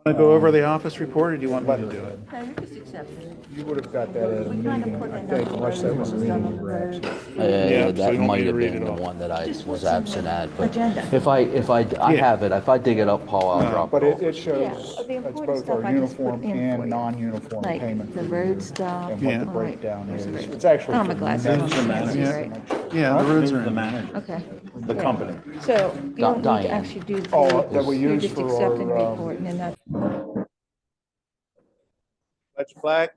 Want to go over the office report, or do you want me to do it? No, you just accept it. You would have got that at a We kind of meeting, put I in think, the unless that was a roads, meeting done you the were roads. absent. Yeah, so you That don't might need to have read been it the all. one that I Just was what's in absent the at, but agenda. if I Yeah. have it, if I dig it up, Paul, I'll drop But it it off. shows, Yeah, the it's important both stuff our I just put uniform in for and you. non-uniform Like payment. the for road you stuff. And what Yeah. the All right, breakdown where's is. the road? It's actually. I don't have my for glasses on, most so I can't see Yeah. right. Yeah, the roads are The in. manager, Okay. the Yeah. company. So you don't need to Diane. actually do Oh, the, that we you use just for accept and our, report, and then that. Pledge flag.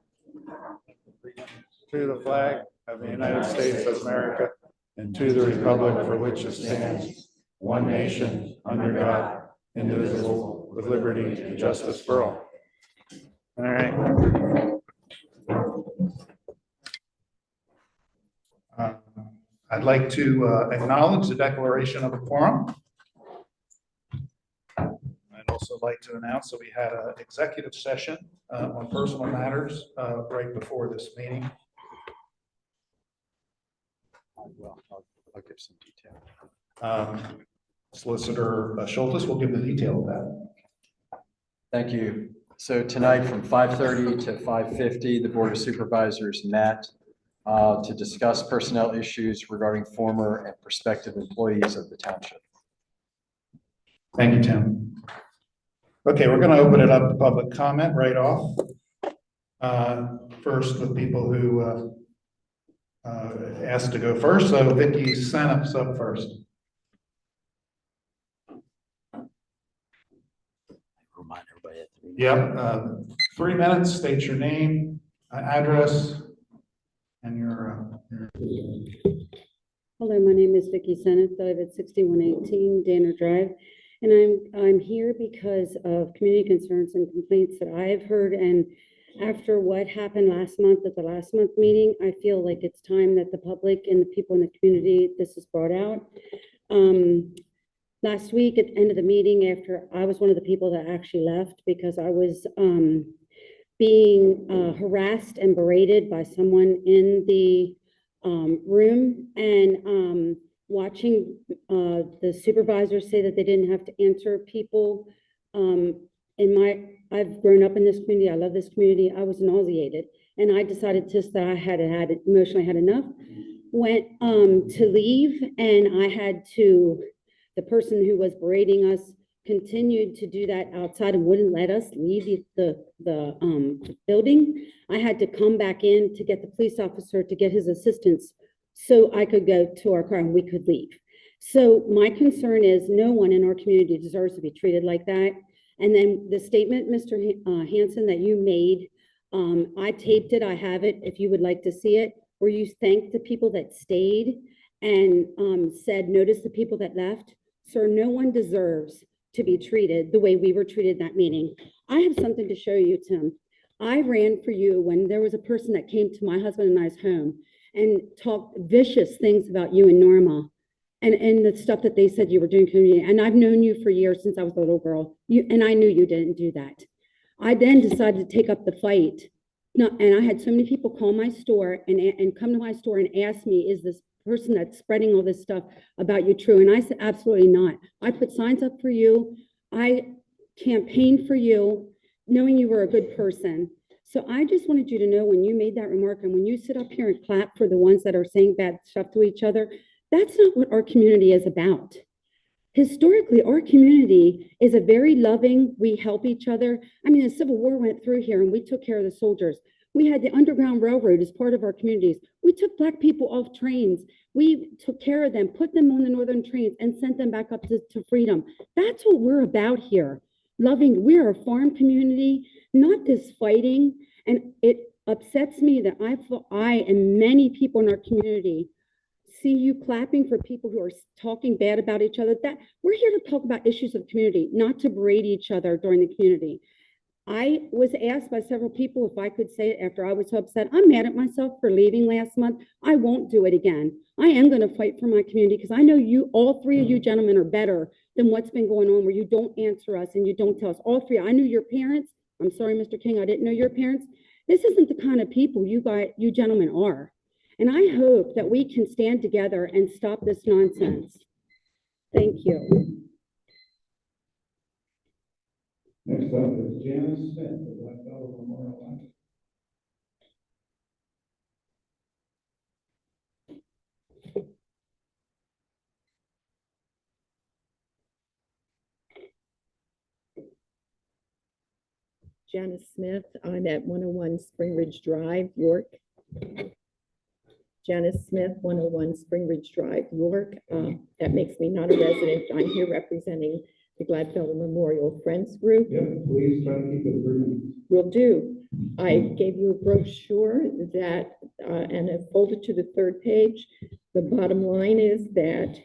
To the flag of the United States of America and to the republic for which it stands, one nation, under God, indivisible, with liberty and justice for all. All right. I'd like to acknowledge the declaration of a quorum. I'd also like to announce that we had an executive session on personal matters right before this meeting. Well, I'll give some detail. Solicitor Schultes will give the detail of that. Thank you. So tonight from 5:30 to 5:50, the Board of Supervisors met to discuss personnel issues regarding former and prospective employees of the township. Thank you, Tim. Okay, we're going to open it up to public comment right off. First, with people who asked to go first. So Vicki Senef's up first. Remind everybody at 3 Yep, 3 minutes, state your name, address, and your Hello, my name is Vicki Seneth. I live at 6118 Danner Drive. And I'm here because of community concerns and complaints that I've heard. And after what happened last month at the last month meeting, I feel like it's time that the public and the people in the community, this is brought out. Last week at the end of the meeting, after I was one of the people that actually left because I was being harassed and berated by someone in the room, and watching the supervisors say that they didn't have to answer people. I've grown up in this community. I love this community. I was nauseated, and I decided just that I had emotionally had enough. Went to leave, and I had to. The person who was berating us continued to do that outside and wouldn't let us leave the building. I had to come back in to get the police officer to get his assistance so I could go to our car and we could leave. So my concern is no one in our community deserves to be treated like that. And then the statement, Mr. Hanson, that you made, I taped it, I have it, if you would like to see it, where you thanked the people that stayed and said, notice the people that left. Sir, no one deserves to be treated the way we were treated that meeting. I have something to show you, Tim. I ran for you when there was a person that came to my husband and I's home and talked vicious things about you and Norma and the stuff that they said you were doing community. And I've known you for years since I was a little girl. And I knew you didn't do that. I then decided to take up the fight. And I had so many people call my store and come to my store and ask me, is this person that's spreading all this stuff about you true? And I said, absolutely not. I put signs up for you. I campaigned for you, knowing you were a good person. So I just wanted you to know, when you made that remark and when you sit up here and clap for the ones that are saying bad stuff to each other, that's not what our community is about. Historically, our community is a very loving, we help each other. I mean, the Civil War went through here and we took care of the soldiers. We had the Underground Railroad as part of our communities. We took Black people off trains. We took care of them, put them on the northern trains and sent them back up to freedom. That's what we're about here. Loving, we're a farm community, not this fighting. And it upsets me that I and many people in our community see you clapping for people who are talking bad about each other. That we're here to talk about issues of community, not to berate each other during the community. I was asked by several people if I could say it after I was so upset. I'm mad at myself for leaving last month. I won't do it again. I am going to fight for my community because I know you, all three of you gentlemen, are better than what's been going on where you don't answer us and you don't tell us. All three. I knew your parents. I'm sorry, Mr. King, I didn't know your parents. This isn't the kind of people you gentlemen are. And I hope that we can stand together and stop this nonsense. Thank you. Next up is Janice Smith, the Black Belt Memorial Library. Janice Smith. I'm at 101 Spring Ridge Drive, York. Janice Smith, 101 Spring Ridge Drive, York. That makes me not a resident. I'm here representing the Gladfellow Memorial Friends Group. Yep, please try to keep it 3 minutes. Will do. I gave you a brochure that, and I folded to the 3rd page. The bottom line is that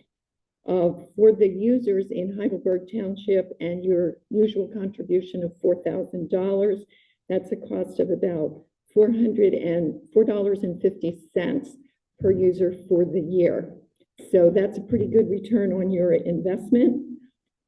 for the users in Heidelberg Township and your usual contribution of $4,000, that's a cost of about $404.50 per user for the year. So that's a pretty good return on your investment.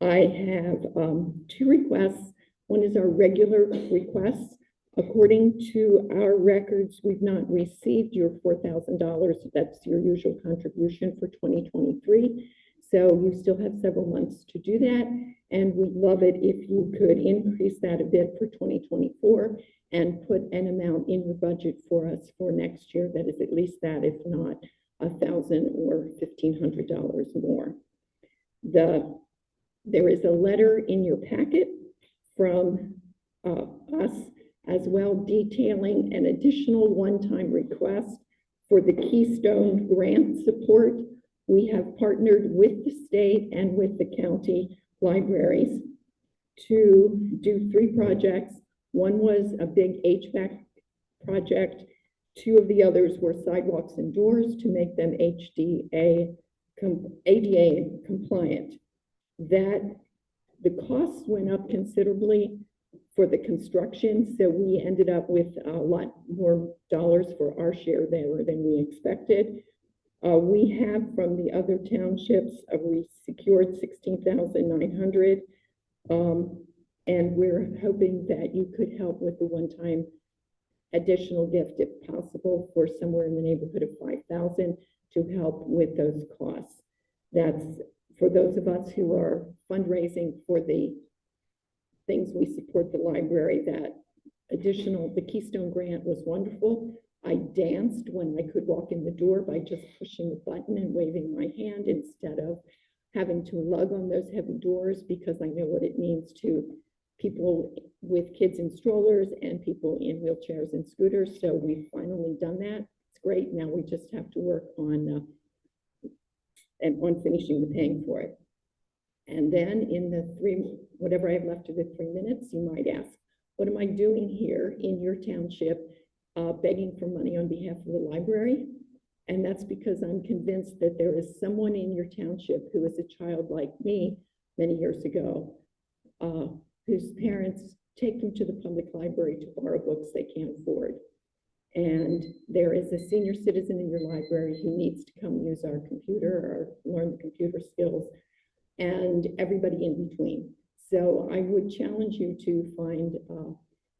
I have 2 requests. One is our regular requests. According to our records, we've not received your $4,000. That's your usual contribution for 2023. So you still have several months to do that. And we'd love it if you could increase that a bit for 2024 and put an amount in your budget for us for next year that is at least that, if not $1,000 or $1,500 more. There is a letter in your packet from us as well, detailing an additional one-time request for the Keystone grant support. We have partnered with the state and with the county libraries to do 3 projects. One was a big HVAC project. 2 of the others were sidewalks and doors to make them ADA compliant. That the costs went up considerably for the construction, so we ended up with a lot more dollars for our share there than we expected. We have from the other townships, we secured $16,900, and we're hoping that you could help with the one-time additional gift, if possible, for somewhere in the neighborhood of $5,000 to help with those costs. That's for those of us who are fundraising for the things we support the library. That the Keystone grant was wonderful. I danced when I could walk in the door by just pushing the button and waving my hand instead of having to lug on those heavy doors, because I know what it means to people with kids in strollers and people in wheelchairs and scooters. So we've finally done that. It's great. Now we just have to work on finishing the paying for it. And then in the whatever I have left of the 3 minutes, you might ask, what am I doing here in your township begging for money on behalf of the library? And that's because I'm convinced that there is someone in your township who is a child like me many years ago, whose parents take them to the public library to borrow books they can't afford. And there is a senior citizen in your library who needs to come use our computer or learn the computer skills, and everybody in between. So I would challenge you to find,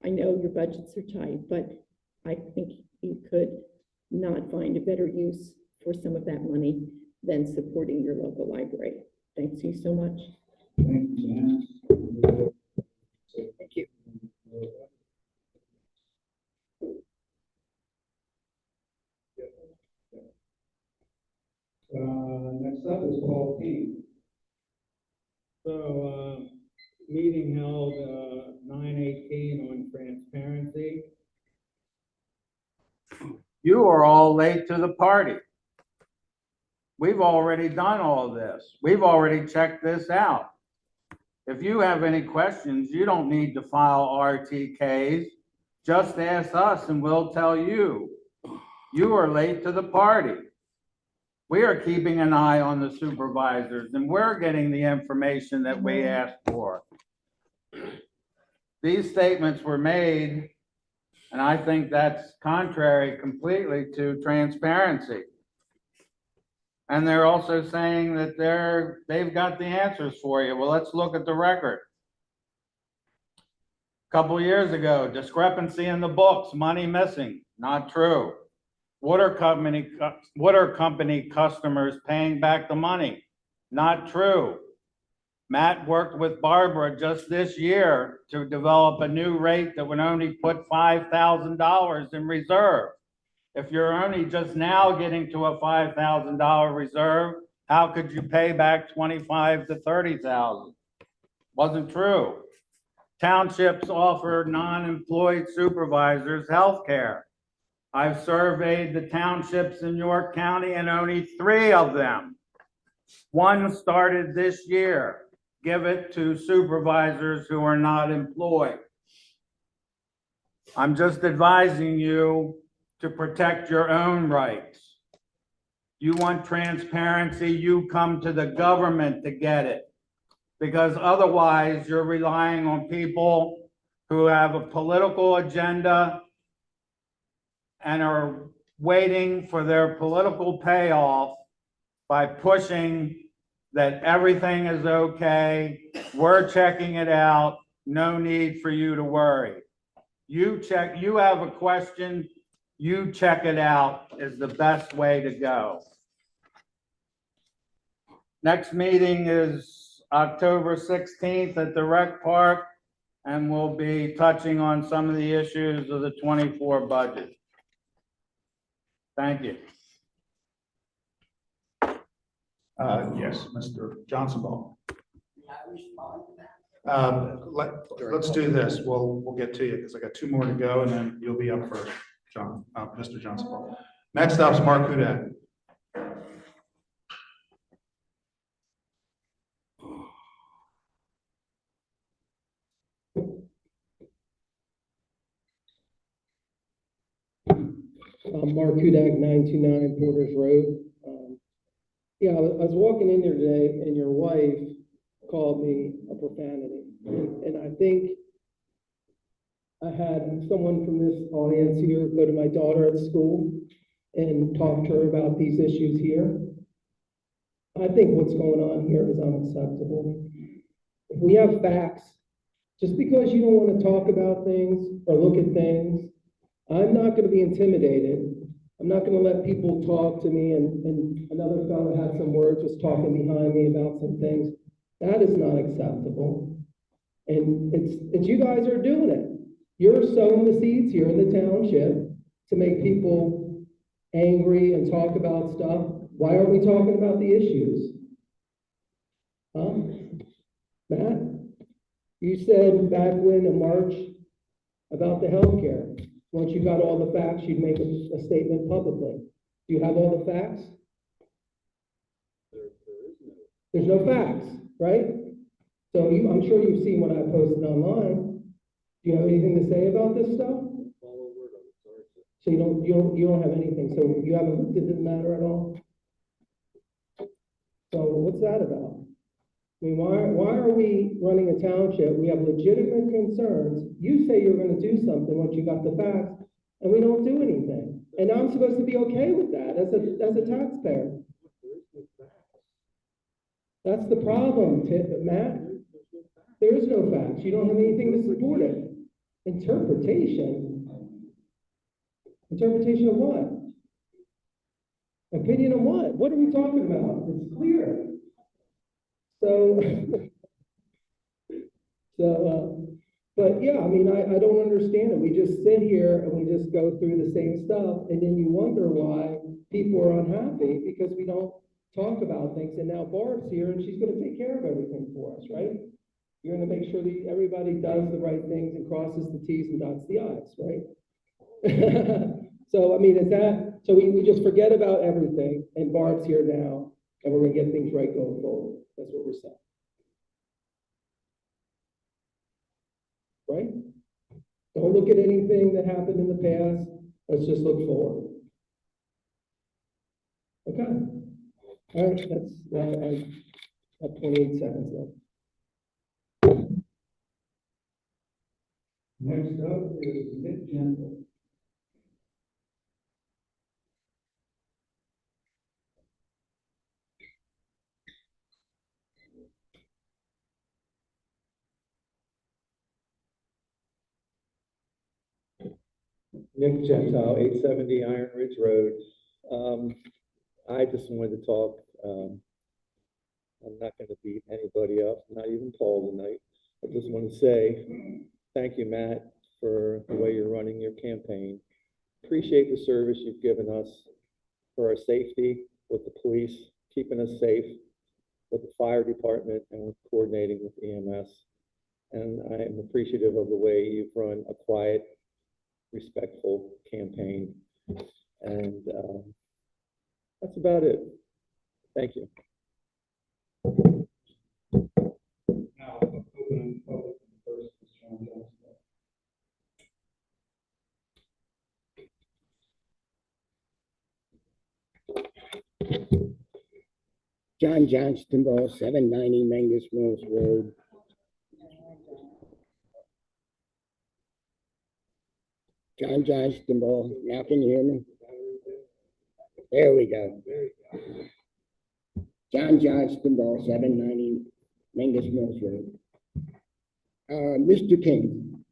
I know your budgets are tight, but I think you could not find a better use for some of that money than supporting your local library. Thank you so much. Thank you, Janice. Thank you. Next up is Paul King. So, meeting held 9/18 on transparency. You are all late to the party. We've already done all this. We've already checked this out. If you have any questions, you don't need to file RTKs. Just ask us and we'll tell you. You are late to the party. We are keeping an eye on the supervisors and we're getting the information that we asked for. These statements were made, and I think that's contrary completely to transparency. And they're also saying that they've got the answers for you. Well, let's look at the record. A couple of years ago, discrepancy in the books, money missing, not true. Water company customers paying back the money, not true. Matt worked with Barbara just this year to develop a new rate that would only put $5,000 in reserve. If you're only just now getting to a $5,000 reserve, how could you pay back 25 to 30,000? Wasn't true. Townships offer non-employed supervisors health care. I've surveyed the townships in York County and only 3 of them. One started this year. Give it to supervisors who are not employed. I'm just advising you to protect your own rights. You want transparency, you come to the government to get it. Because otherwise you're relying on people who have a political agenda and are waiting for their political payoff by pushing that everything is okay, we're checking it out, no need for you to worry. You have a question, you check it out is the best way to go. Next meeting is October 16th at the Rec Park, and we'll be touching on some of the issues of the 24 budget. Thank you. Yes, Mr. Johnson Ball. Let's do this. We'll get to you because I got 2 more to go, and then you'll be up first, Mr. Johnson Ball. Next up is Mark Hudak. Mark Hudak, 929 Porter's Road. Yeah, I was walking in there today and your wife called me a profanity. And I think I had someone from this audience here go to my daughter at school and talk to her about these issues here. I think what's going on here is unacceptable. If we have facts, just because you don't want to talk about things or look at things, I'm not going to be intimidated. I'm not going to let people talk to me, and another fellow had some words, was talking behind me about some things. That is not acceptable. And it's you guys are doing it. You're sowing the seeds here in the township to make people angry and talk about stuff. Why aren't we talking about the issues? Huh? Matt, you said back when in March about the healthcare. Once you got all the facts, you'd make a statement publicly. Do you have all the facts? There's no facts, right? So I'm sure you've seen what I posted online. Do you have anything to say about this stuff? So you don't have anything. So you haven't looked into the matter at all? So what's that about? I mean, why are we running a township? We have legitimate concerns. You say you're going to do something once you got the facts, and we don't do anything. And I'm supposed to be okay with that as a taxpayer. That's the problem, Matt. There is no facts. You don't have anything to support it. Interpretation. Interpretation of what? Opinion of what? What are we talking about? It's clear. But yeah, I mean, I don't understand it. We just sit here and we just go through the same stuff, and then you wonder why people are unhappy because we don't talk about things. And now Barb's here, and she's going to take care of everything for us, right? You're going to make sure that everybody does the right things and crosses the T's and dots the I's, right? So, I mean, so we just forget about everything, and Barb's here now, and we're going to get things right going forward. That's what we're saying. Right? Don't look at anything that happened in the past. Let's just look forward. Okay. All right, I have 28 seconds left. Next up is Nick Gentle. Nick Gentile, 870 Iron Ridge Road. I just wanted to talk I'm not gonna beat anybody up, not even Paul tonight. I just want to say, thank you, Matt, for the way you're running your campaign. Appreciate the service you've given us for our safety with the police, keeping us safe, with the fire department, and with coordinating with EMS. And I am appreciative of the way you've run a quiet, respectful campaign. And that's about it. Thank you. Now, open public first, John Johnson. John Johnstonville, 790 Mangus Mills Road. John Johnstonville, now can you hear me? There we go. John Johnstonville, 790 Mangus Mills Road. Mr. King,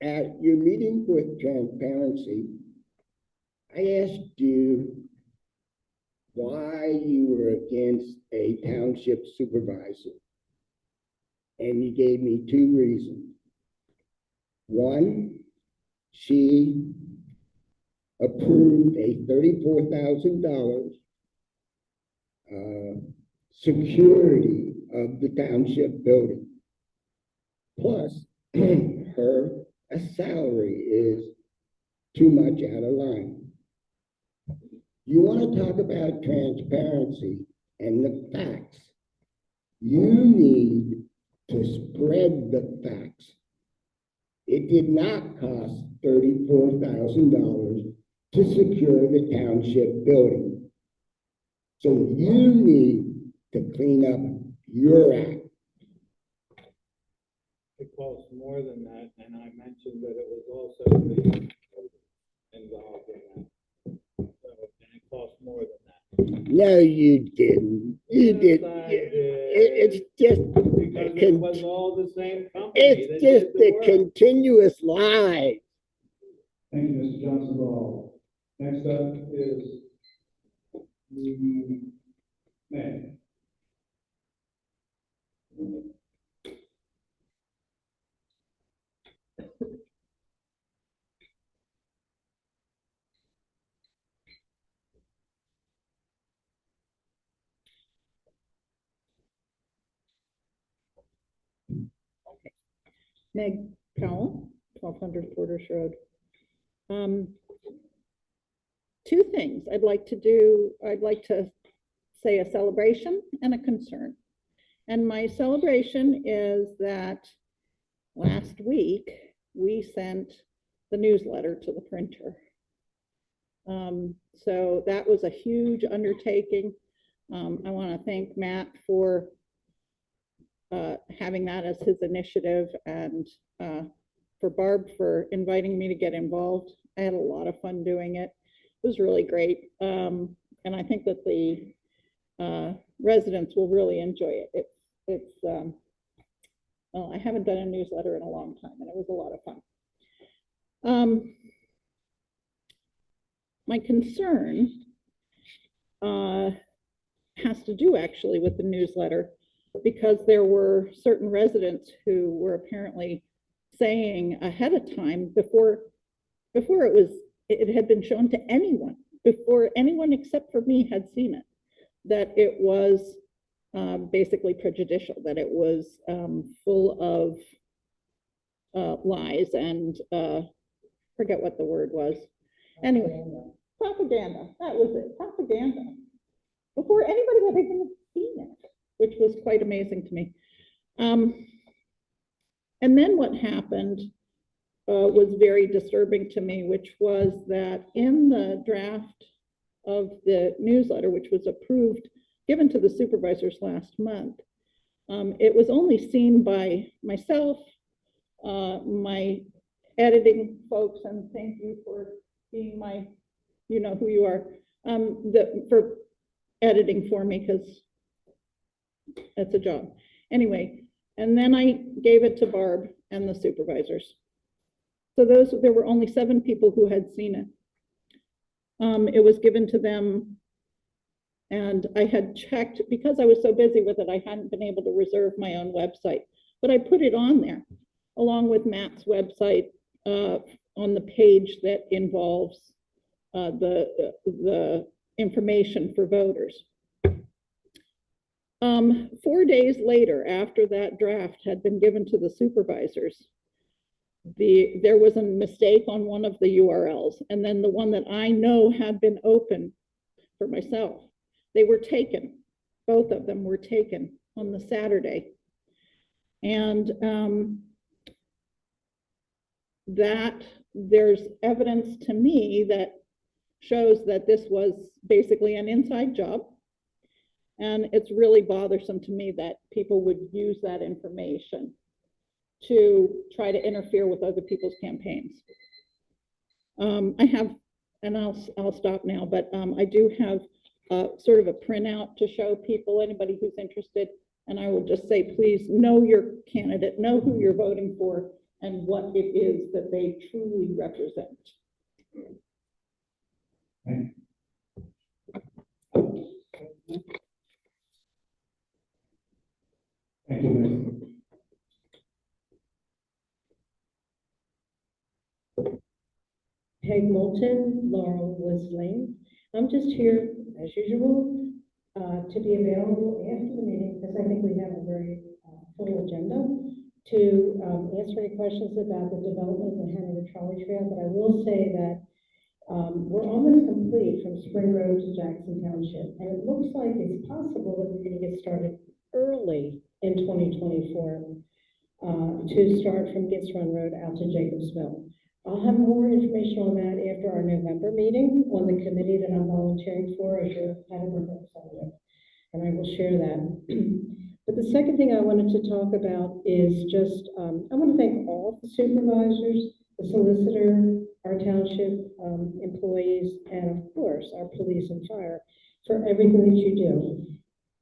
at your meeting with transparency, I asked you why you were against a township supervisor. And you gave me two reasons. One, she approved a $34,000 security of the township building. Plus, her salary is too much out of line. You want to talk about transparency and the facts. You need to spread the facts. It did not cost $34,000 to secure the township building. So you need to clean up your act. It costs more than that, and I mentioned that it was also the involved in that. So, and it costs more than that. No, you didn't. You Yes, did. I did. It's just Because it was all the same company. it's that just did the a work. continuous lie. Thank you, Mr. Johnson Ball. Next up is the mayor. Meg Powell, 1200 Porter's Road. Two things I'd like to do. I'd like to say a celebration and a concern. And my celebration is that last week we sent the newsletter to the printer. So that was a huge undertaking. I want to thank Matt for having that as his initiative, and for Barb for inviting me to get involved. I had a lot of fun doing it. It was really great. And I think that the residents will really enjoy it. Well, I haven't done a newsletter in a long time, and it was a lot of fun. My concern has to do actually with the newsletter, because there were certain residents who were apparently saying ahead of time, before it had been shown to anyone, before anyone except for me had seen it, that it was basically prejudicial, that it was full of lies and forget what the word was. Anyway, propaganda. That was it. Propaganda. Before anybody had even seen it, which was quite amazing to me. And then what happened was very disturbing to me, which was that in the draft of the newsletter, which was approved, given to the supervisors last month, it was only seen by myself, my editing folks, and thank you for being my, you know who you are, for editing for me, because that's a job. Anyway, and then I gave it to Barb and the supervisors. So there were only 7 people who had seen it. It was given to them And I had checked, because I was so busy with it, I hadn't been able to reserve my own website, but I put it on there along with Matt's website on the page that involves the information for voters. 4 days later, after that draft had been given to the supervisors, there was a mistake on one of the URLs, and then the one that I know had been open for myself, they were taken. Both of them were taken on the Saturday. And that there's evidence to me that shows that this was basically an inside job. And it's really bothersome to me that people would use that information to try to interfere with other people's campaigns. I have, and I'll stop now, but I do have sort of a printout to show people, anybody who's interested, and I will just say, please know your candidate, know who you're voting for, and what it is that they truly represent. Thank you. Peg Moulton, Laurel Whistling. I'm just here, as usual, to be available after the meeting, because I think we have a very full agenda, to answer any questions about the development of the Hanover Trolley Trail. But I will say that we're almost complete from Spring Road to Jackson Township, and it looks like it's possible that we're going to get started early in 2024 to start from Gitz Run Road out to Jacobs Mill. I'll have more information on that after our November meeting on the committee that I'm volunteering for as your Hanover representative, and I will share that. But the second thing I wanted to talk about is just, I want to thank all the supervisors, the solicitor, our township employees, and of course, our police and fire for everything that you do.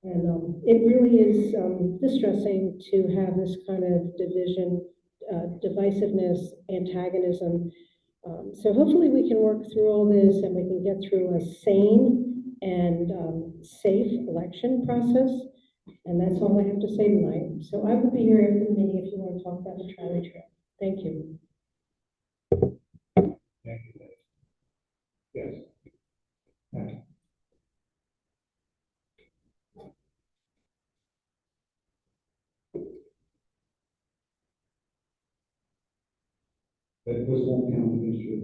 And it really is distressing to have this kind of division, divisiveness, antagonism. So hopefully we can work through all this and we can get through a sane and safe election process. And that's all I have to say tonight. So I will be here after the meeting if you want to talk about the trolley trail. Thank you. Thank you. Yes. Thank you. This won't count against you.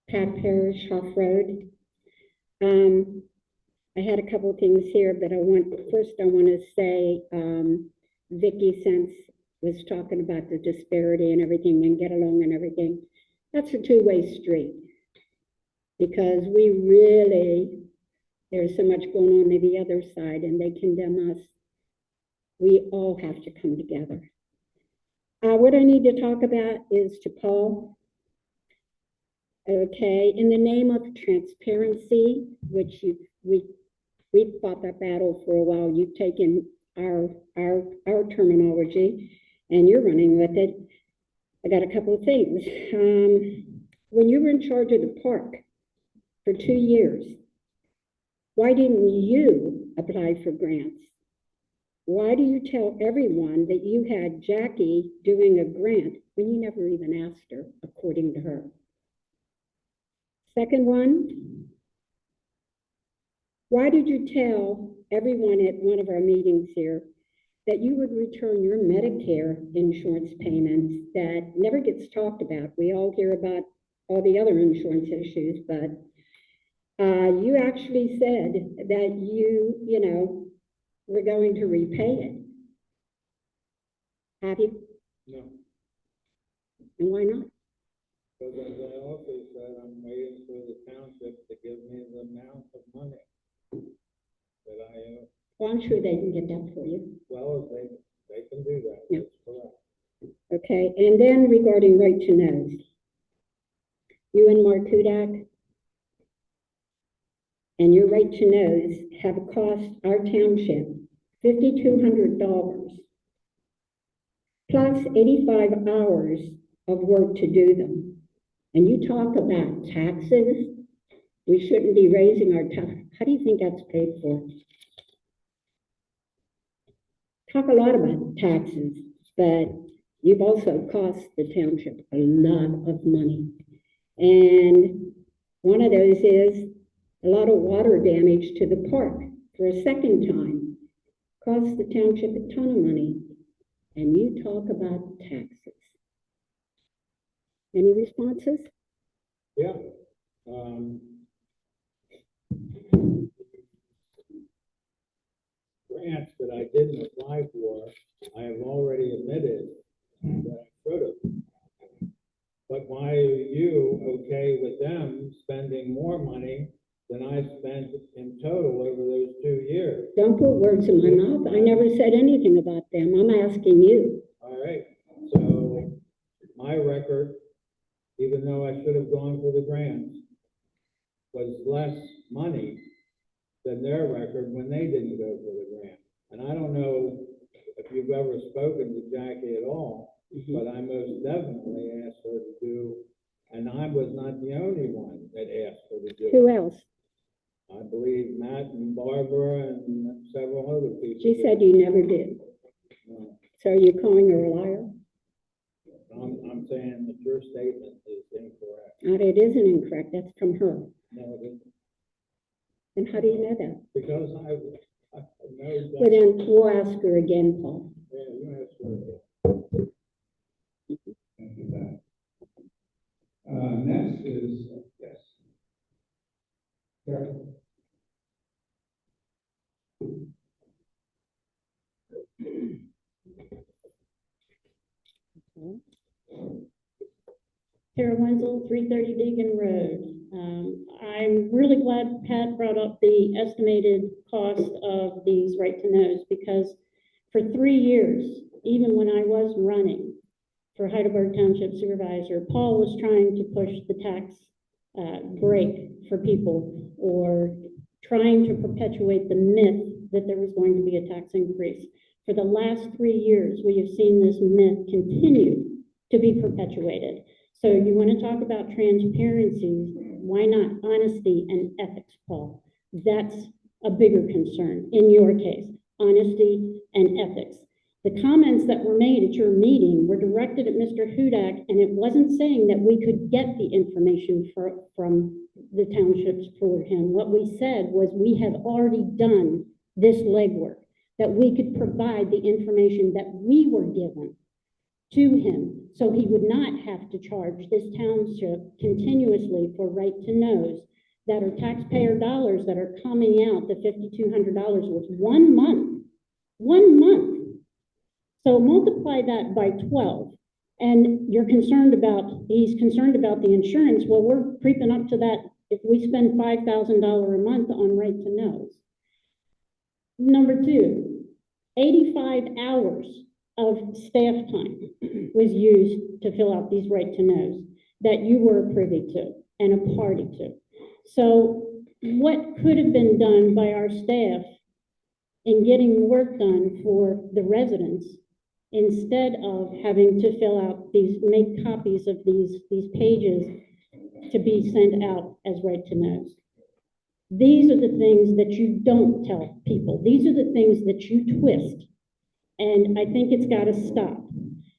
Pat Parrish, Off Road. I had a couple of things here, but I want to say, Vicki, since was talking about the disparity and everything and get along and everything, that's a two-way street. Because there's so much going on the other side and they condemn us. We all have to come together. What I need to talk about is to Paul. Okay, in the name of transparency, which we've fought that battle for a while, you've taken our terminology and you're running with it. I got a couple of things. When you were in charge of the park for 2 years, why didn't you apply for grants? Why do you tell everyone that you had Jackie doing a grant when you never even asked her, according to her? Second one, why did you tell everyone at one of our meetings here that you would return your Medicare insurance payments that never gets talked about? We all hear about all the other insurance issues, but you actually said that you were going to repay it. Have you? No. And why not? Because as I also said, I'm waiting for the township to give me the amount of money that I owe. Well, I'm sure they can get that for you. Well, they can do that. Yeah. That's correct. Okay, and then regarding right to knows, you and Mark Kudak and your right to knows have cost our township $5,200 plus 85 hours of work to do them. And you talk about taxes, we shouldn't be raising our tax. How do you think that's paid for? Talk a lot about taxes, but you've also cost the township a lot of money. And one of those is a lot of water damage to the park for a second time. Cost the township a ton of money. And you talk about taxes. Any responses? Yeah. Grants that I didn't apply for, I have already admitted that I should have. But why are you okay with them spending more money than I spent in total over those 2 years? Don't put words in my mouth. I never said anything about them. I'm asking you. All right, so my record, even though I should have gone for the grants, was less money than their record when they didn't go for the grant. And I don't know if you've ever spoken to Jackie at all, but I most definitely asked her to do, and I was not the only one that asked her to do. Who else? I believe Matt and Barbara and several other people. She said you never did. No, So are you calling her a liar? I'm saying that your statement is incorrect. It isn't incorrect. That's from her. No, it isn't. And how do you know that? Because I know that. Well, then we'll ask her again, Paul. Yeah, you asked her again. Thank you, Pat. Next is, yes. Carol. Tara Wenzel, 330 Deegan Road. I'm really glad Pat brought up the estimated cost of these right-to-knows because for 3 years, even when I was running for Heidelberg Township Supervisor, Paul was trying to push the tax break for people or trying to perpetuate the myth that there was going to be a tax increase. For the last 3 years, we have seen this myth continue to be perpetuated. So you want to talk about transparency, why not honesty and ethics, Paul? That's a bigger concern in your case, honesty and ethics. The comments that were made at your meeting were directed at Mr. Hudak, and it wasn't saying that we could get the information from the townships for him. What we said was we have already done this legwork, that we could provide the information that we were given to him, so he would not have to charge this township continuously for right-to-knows that are taxpayer dollars that are coming out. The $5,200 was 1 month. 1 month. So multiply that by 12, and he's concerned about the insurance. Well, we're creeping up to that if we spend $5,000 a month on right-to-knows. Number two, 85 hours of staff time was used to fill out these right-to-knows that you were privy to and a party to. So what could have been done by our staff in getting work done for the residents instead of having to fill out make copies of these pages to be sent out as right-to-knows? These are the things that you don't tell people. These are the things that you twist. And I think it's got to stop.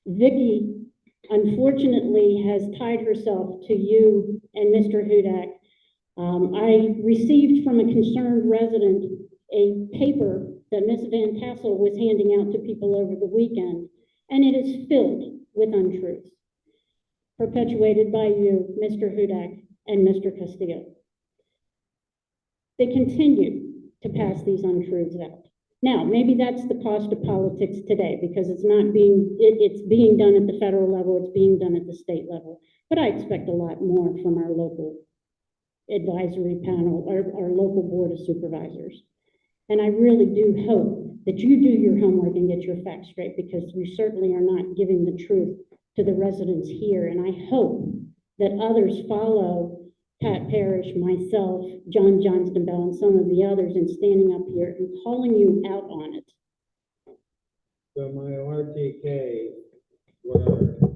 Vicki, unfortunately, has tied herself to you and Mr. Hudak. I received from a concerned resident a paper that Ms. Van Tassel was handing out to people over the weekend, and it is filled with untruths, perpetuated by you, Mr. Hudak, and Mr. Castillo. They continue to pass these untruths out. Now, maybe that's the cost of politics today, because it's being done at the federal level, it's being done at the state level. But I expect a lot more from our local advisory panel, our local board of supervisors. And I really do hope that you do your homework and get your facts straight, because you certainly are not giving the truth to the residents here. And I hope that others follow Pat Parrish, myself, John Johnston Bell, and some of the others in standing up here and calling you out on it. So my RTK were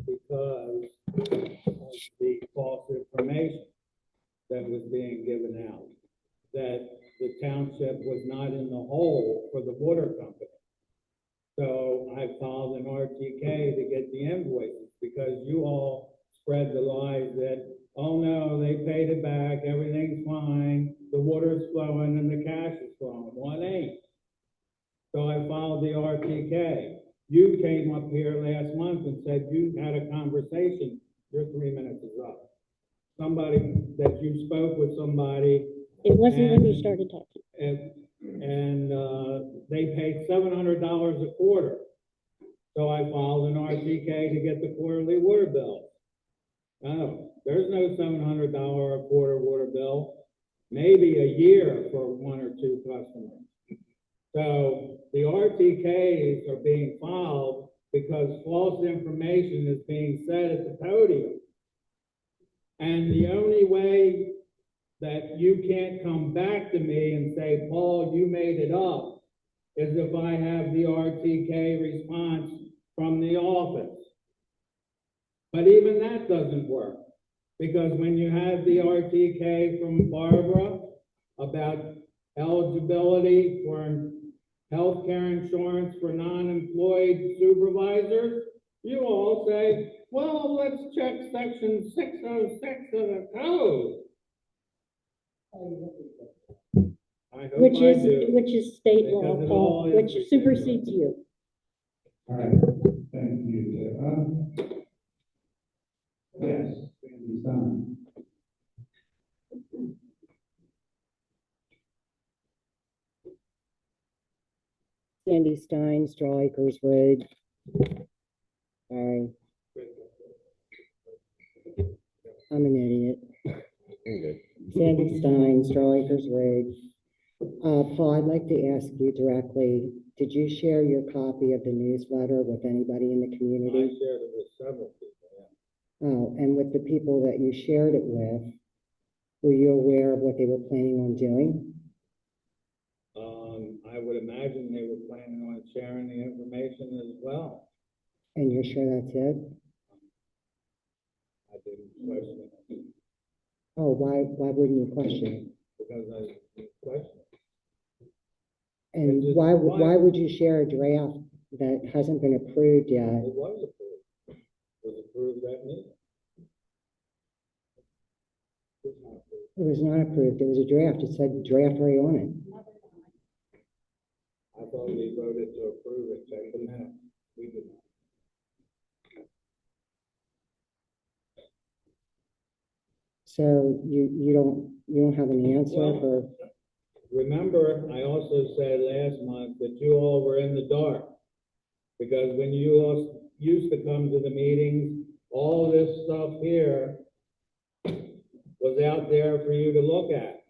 because of the false information that was being given out, that the township was not in the hole for the water company. So I filed an RTK to get the invoices because you all spread the lies that, oh no, they paid it back, everything's fine, the water's flowing and the cash is flowing. Well, it ain't. So I filed the RTK. You came up here last month and said you had a conversation. Your 3 minutes is up. Somebody that you spoke with somebody. It wasn't when you and- started talking. and they paid $700 a quarter. So I filed an RTK to get the quarterly water bill. No, there's no $700 a quarter water bill, maybe a year for one or two customers. So the RTKs are being filed because false information is being said at the podium. And the only way that you can't come back to me and say, Paul, you made it up, is if I have the RTK response from the office. But even that doesn't work, because when you have the RTK from Barbara about eligibility for healthcare insurance for non-employed supervisors, you all say, well, let's check section 606 of the code. I hope Which I do. is state law, Because it Paul, all is which ridiculous. supersedes you. All right, thank you. Yes, Sandy Stein. Sandy Stein, Straw Acres Road. Sorry. I'm an idiot. Sandy Stein, Straw Acres Road. Paul, I'd like to ask you directly, did you share your copy of the newsletter with anybody in the I community? shared it with several people, yeah. Oh, and with the people that you shared it with, were you aware of what they were planning on doing? I would imagine they were planning on sharing the information as well. And you're sure that's it? I didn't question it Oh, why wouldn't you question it? because I didn't question it. And It's just- why would you share a draft that hasn't been approved yet? It was approved. It was approved that meeting. It was not approved. It was not approved. It was a draft. It said draft right on it. I thought we voted to approve it, check the minutes. We did not. So you don't have an answer Well- for, Remember, I also said last month that you all were in the dark. Because when you all used to come to the meetings, all this stuff here was out there for you to look at.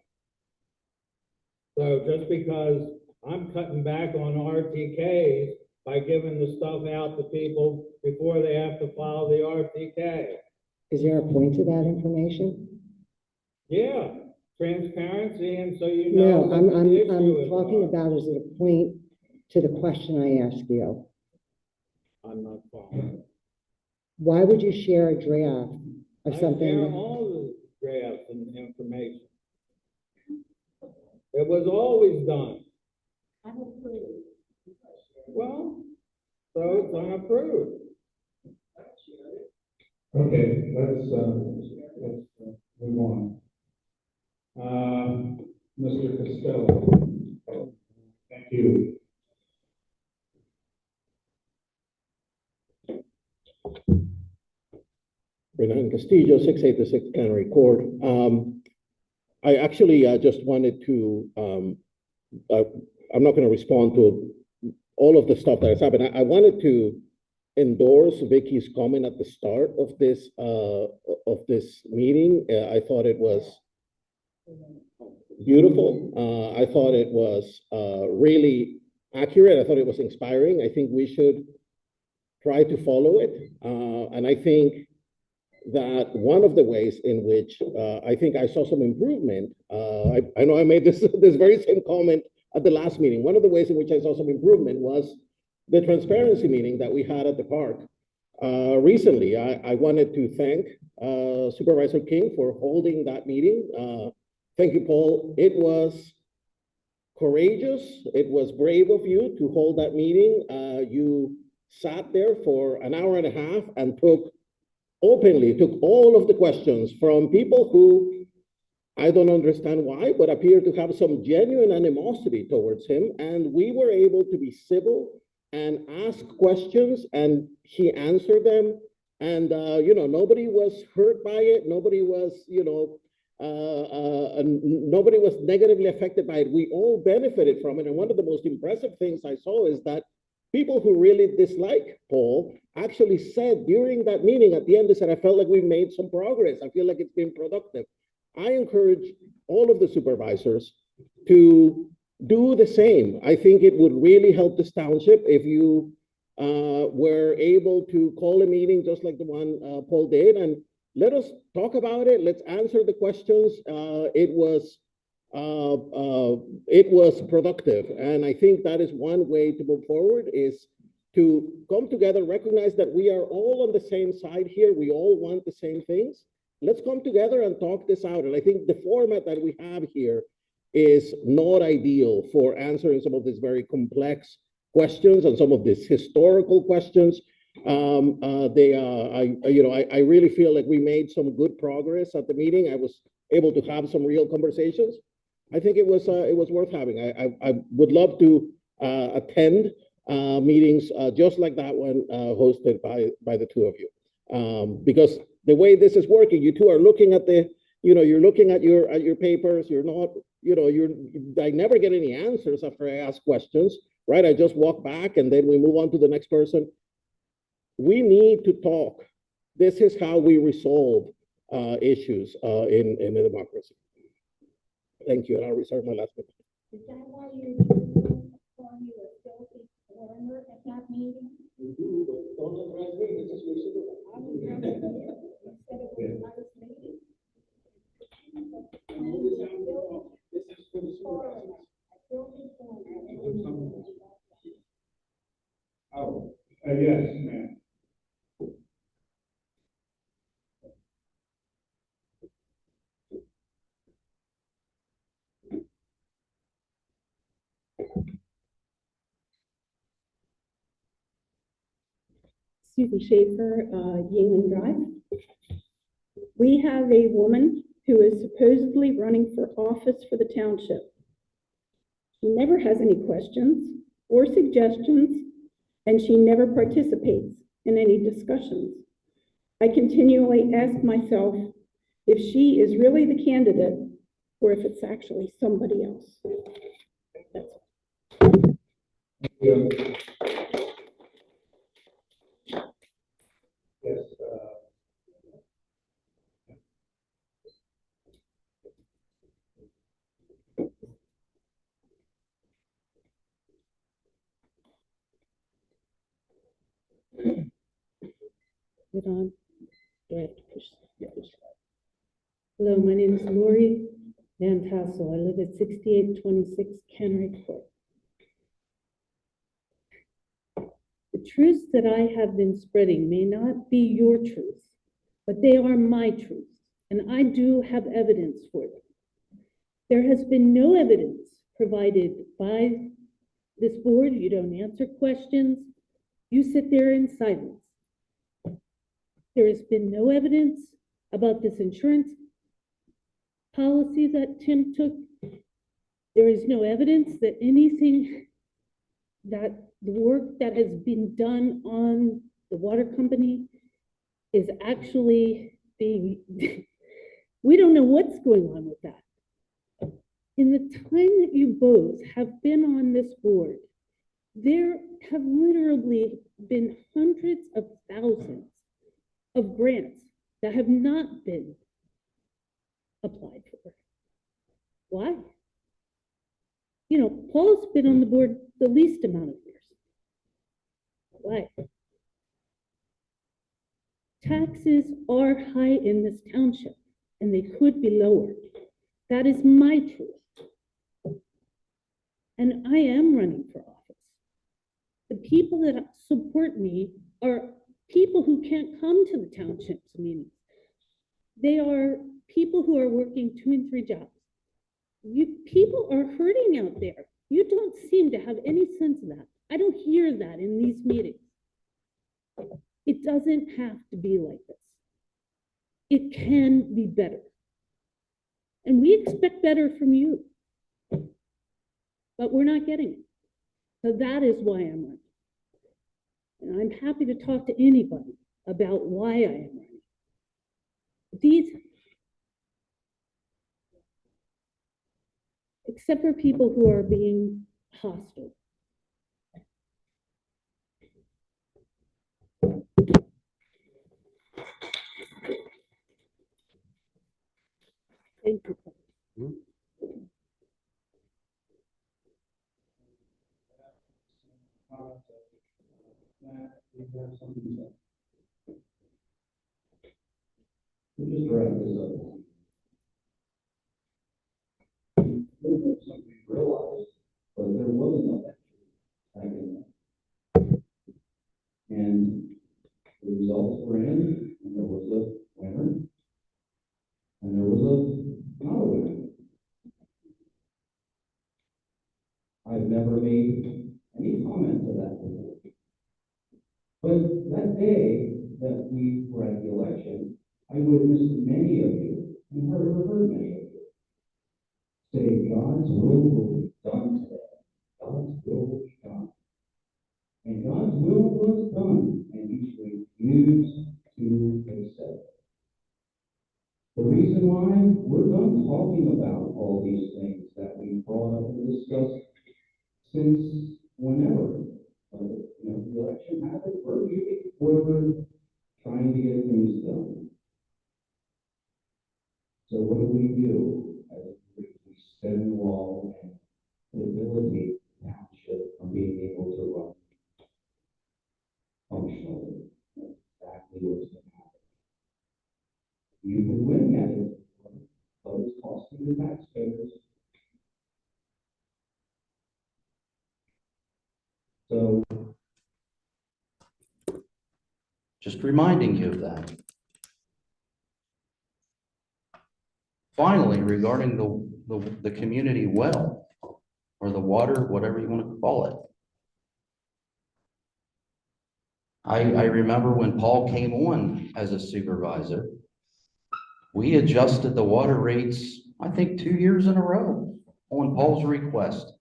So just because I'm cutting back on RTKs by giving the stuff out to people before they have to file the RTK. is there a point to that information? Yeah, transparency, and so you know. No, what I'm the issue is. talking about, is it a point to the question I asked you? I'm not following. Why would you share a draft of I share something? all the drafts and information. It was always done. Well, so it's unapproved. Okay, let's move on. Mr. Costello. Thank you. Renan Castillo, 686 Cannery Court. I actually just wanted to, I'm not going to respond to all of the stuff that has happened. I wanted to endorse Vicky's comment at the start of this meeting. I thought it was beautiful. I thought it was really accurate. I thought it was inspiring. I think we should try to follow it. And I think that one of the ways in which I think I saw some improvement, I know I made this very same comment at the last meeting. One of the ways in which I saw some improvement was the transparency meeting that we had at the park. recently, I wanted to thank Supervisor King for holding that meeting. Thank you, Paul. It was courageous. It was brave of you to hold that meeting. You sat there for an hour and a half and took all of the questions from people who I don't understand why, but appear to have some genuine animosity towards him. And we were able to be civil and ask questions, and he answered them. And, nobody was hurt by it. Nobody was, nobody was negatively affected by it. We all benefited from it. And one of the most impressive things I saw is that people who really dislike Paul actually said during that meeting at the end, they said, I felt like we made some progress. I feel like it's been productive. I encourage all of the supervisors to do the same. I think it would really help this township if you were able to call a meeting just like the one Paul did, and let us talk about it. Let's answer the questions. It was productive, and I think that is one way to move forward, is to come together, recognize that we are all on the same side here. We all want the same things. Let's come together and talk this out. And I think the format that we have here is not ideal for answering some of these very complex questions and some of these historical questions. I really feel like we made some good progress at the meeting. I was able to have some real conversations. I think it was worth having. I would love to attend meetings just like that one hosted by the two of you, because the way this is working, you two are looking at you're looking at your papers. You're not, I never get any answers after I ask questions, right? I just walk back and then we move on to the next person. We need to talk. This is how we resolve issues in a democracy. Thank you, and I'll reserve my last minute. Is that why you calling you a filthy foreigner at that meeting? Don't address me. This is your supervisor. I was there instead of a nice meeting. This is for the supervisors. Oh, yes, ma'am. Susie Schaefer, Yingling Drive. We have a woman who is supposedly running for office for the township. She never has any questions or suggestions, and she never participates in any discussions. I continually ask myself if she is really the candidate or if it's actually somebody else. That's all. Yes. Get on. Do I have to push? Hello, my name is Lori Van Tassel. I live at 6826 Cannery Court. The truths that I have been spreading may not be your truths, but they are my truths, and I do have evidence for them. There has been no evidence provided by this board. You don't answer questions. You sit there in silence. There has been no evidence about this insurance policy that Tim took. There is no evidence that anything that the work that has been done on the water company is actually being, we don't know what's going on with that. In the time that you both have been on this board, there have literally been hundreds of thousands of grants that have not been applied for. Why? You know, Paul's been on the board the least amount of years. Why? Taxes are high in this township, and they could be lowered. That is my truth. And I am running for office. The people that support me are people who can't come to the township's meetings. They are people who are working 2 and 3 jobs. People are hurting out there. You don't seem to have any sense of that. I don't hear that in these meetings. It doesn't have to be like this. It can be better. And we expect better from you. But we're not getting it. So that is why I'm running. And I'm happy to talk to anybody about why I am running. Except for people who are being hostile. Thank you. We'll just wrap this up. Something realized, but there was no back in that. And the results were in, and there was a winner, and there was not a winner. I've never made any comment to that before. But that day that we were at the election, I witnessed many of you and heard many of you say God's will be done today. God's will be done. And God's will was done, and you refused to accept it. The reason why we're done talking about all these things that we brought up and discussed since whenever. The election happened, we're moving forward, trying to get things done. So what do? As we stonewall and debilitate the township from being able to run functionally. That's exactly what's going to happen. You can win at it, but it's costing the taxpayers. So, Just reminding you of that. Finally, regarding the community well, or the water, whatever you want to call it. I remember when Paul came on as a supervisor, we adjusted the water rates, I think 2 years in a row on Paul's request.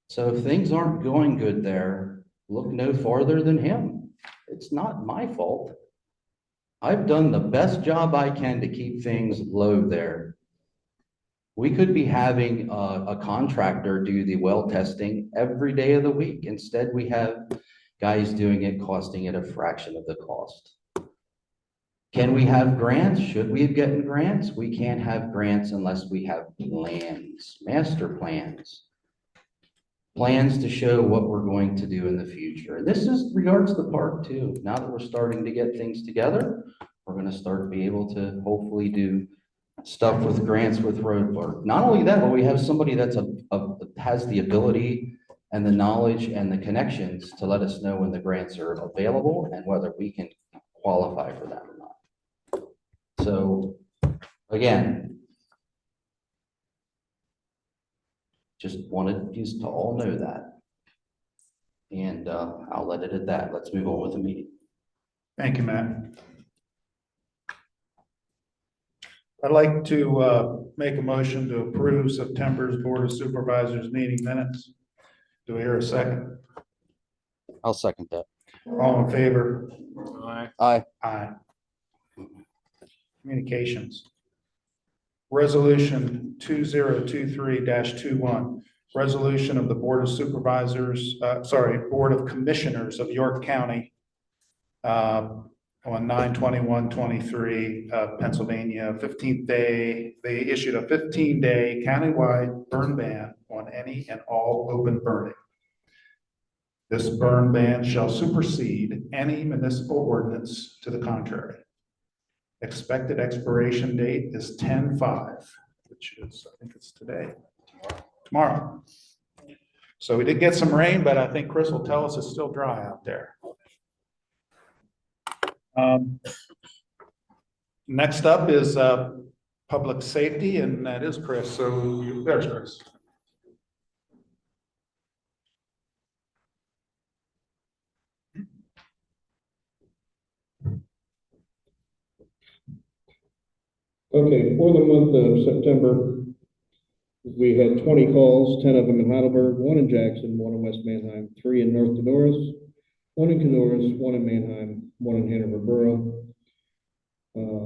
So if things aren't going good there, look no farther than him. It's not my fault. I've done the best job I can to keep things low there. We could be having a contractor do the well testing every day of the week. Instead, we have guys doing it, costing it a fraction of the cost. Can we have grants? Should we have gotten grants? We can't have grants unless we have plans, master plans. Plans to show what we're going to do in the future. And this is regards the park too. Now that we're starting to get things together, we're going to start to be able to hopefully do stuff with grants with road work. Not only that, but we have somebody that's has the ability and the knowledge and the connections to let us know when the grants are available and whether we can qualify for them or not. So again, just wanted you to all know that. And I'll let it at that. Let's move on with the meeting. Thank you, Matt. I'd like to make a motion to approve September's Board of Supervisors meeting minutes. Do we hear a second? I'll second that. All in favor? Aye. Aye. Communications. Resolution 2023-21, resolution of the Board of Supervisors, Board of Commissioners of York County on 9/21/23, Pennsylvania, 15th day, they issued a 15-day countywide burn ban on any and all open burning. This burn ban shall supersede any municipal ordinance to the contrary. Expected expiration date is 10/5, which is, I think it's today, tomorrow. So we did get some rain, but I think Chris will tell us it's still dry out there. Next up is public safety, and that is Chris. So there's Chris. Okay, for the month of September, we had 20 calls, 10 of them in Heidelberg, 1 in Jackson, 1 in West Manheim, 3 in North Dolores, 1 in Canoras, 1 in Manheim, 1 in Hanover Borough.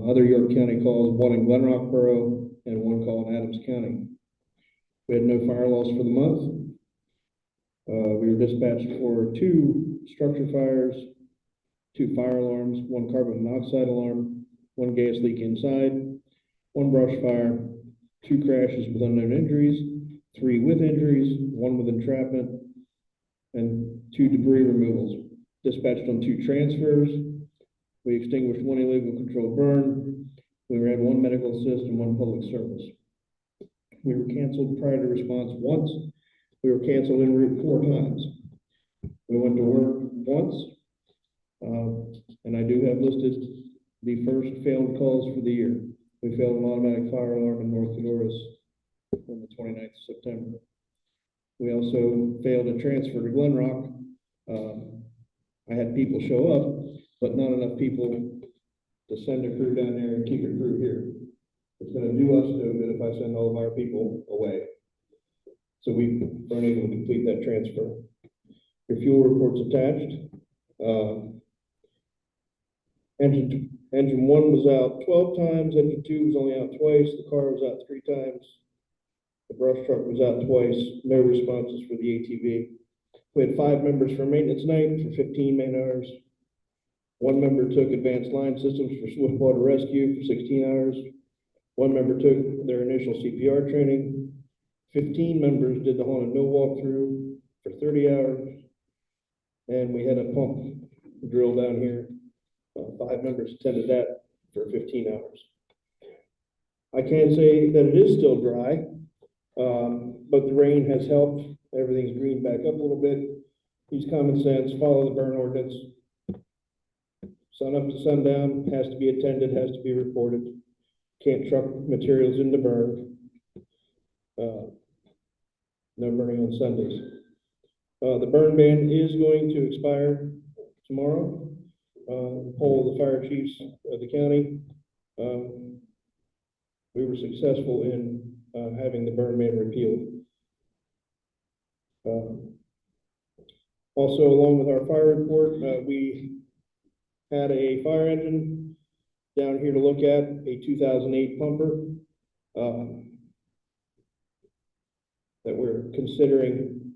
Other York County calls, 1 in Glen Rock Borough, and 1 call in Adams County. We had no fire loss for the month. We were dispatched for 2 structure fires, 2 fire alarms, 1 carbon monoxide alarm, 1 gas leak inside, 1 brush fire, 2 crashes with unknown injuries, 3 with injuries, 1 with entrapment, and 2 debris removals. Dispatched on 2 transfers. We extinguished 1 illegal controlled burn. We ran 1 medical assist and 1 public service. We were canceled prior to response once. We were canceled en route 4 times. We went to work once, and I do have listed the first failed calls for the year. We failed an automatic fire alarm in North Dolores on the 29th of September. We also failed a transfer to Glen Rock. I had people show up, but not enough people to send a crew down there and keep a crew here. It's going to do us no good if I send all of our people away. So we weren't able to complete that transfer. Your fuel report's attached. Engine 1 was out 12 times, engine 2 was only out twice, the car was out 3 times, the brush truck was out twice, no responses for the ATV. We had 5 members for maintenance night for 15 man hours. 1 member took advanced line systems for swift water rescue for 16 hours. 1 member took their initial CPR training. 15 members did the haunted mill walkthrough for 30 hours. And we had a pump drill down here. 5 members attended that for 15 hours. I can say that it is still dry, but the rain has helped. Everything's greened back up a little bit. Use common sense, follow the burn ordinance. Sun up to sundown, has to be attended, has to be reported. Can't truck materials into burn. No burning on Sundays. The burn ban is going to expire tomorrow. Poll of the fire chiefs of the county. We were successful in having the burn ban repealed. Also, along with our fire report, we had a fire engine down here to look at, a 2008 pumper that we're considering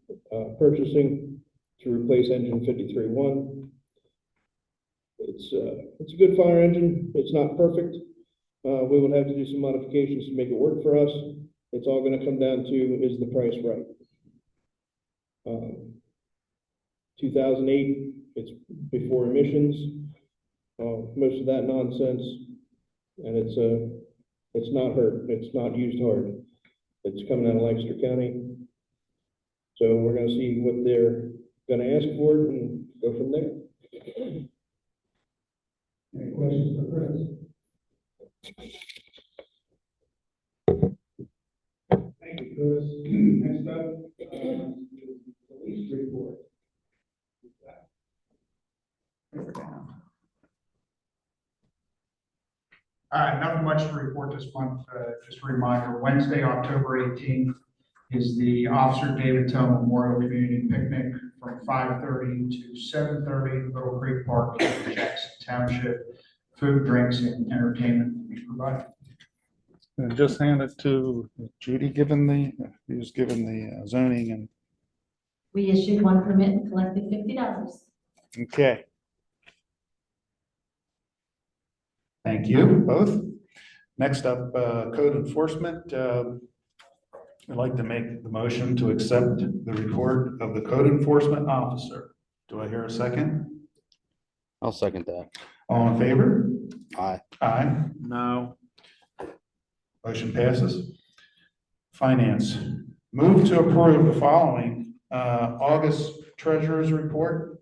purchasing to replace engine 53-1. It's a good fire engine. It's not perfect. We will have to do some modifications to make it work for us. It's all going to come down to, is the price right? 2008, it's before emissions. Most of that nonsense, and it's not hurt. It's not used hard. It's coming out of Lancaster County. So we're going to see what they're going to ask for it and go from there. Any questions for Chris? Thank you, Chris. Next up, police report. Nothing much to report this month. Just a reminder, Wednesday, October 18th is the Officer David Tell Memorial Community Picnic from 5:30 to 7:30, Little Creek Park, in Jackson Township. Food, drinks, and entertainment will be provided. And just hand it to Judy, who's given the zoning and. We issued 1 permit and collected $50. Okay. Thank you both. Next up, code enforcement. I'd like to make the motion to accept the report of the code enforcement officer. Do I hear a second? I'll second that. All in favor? Aye. Aye. No. Motion passes. Finance. Move to approve the following August treasurer's report.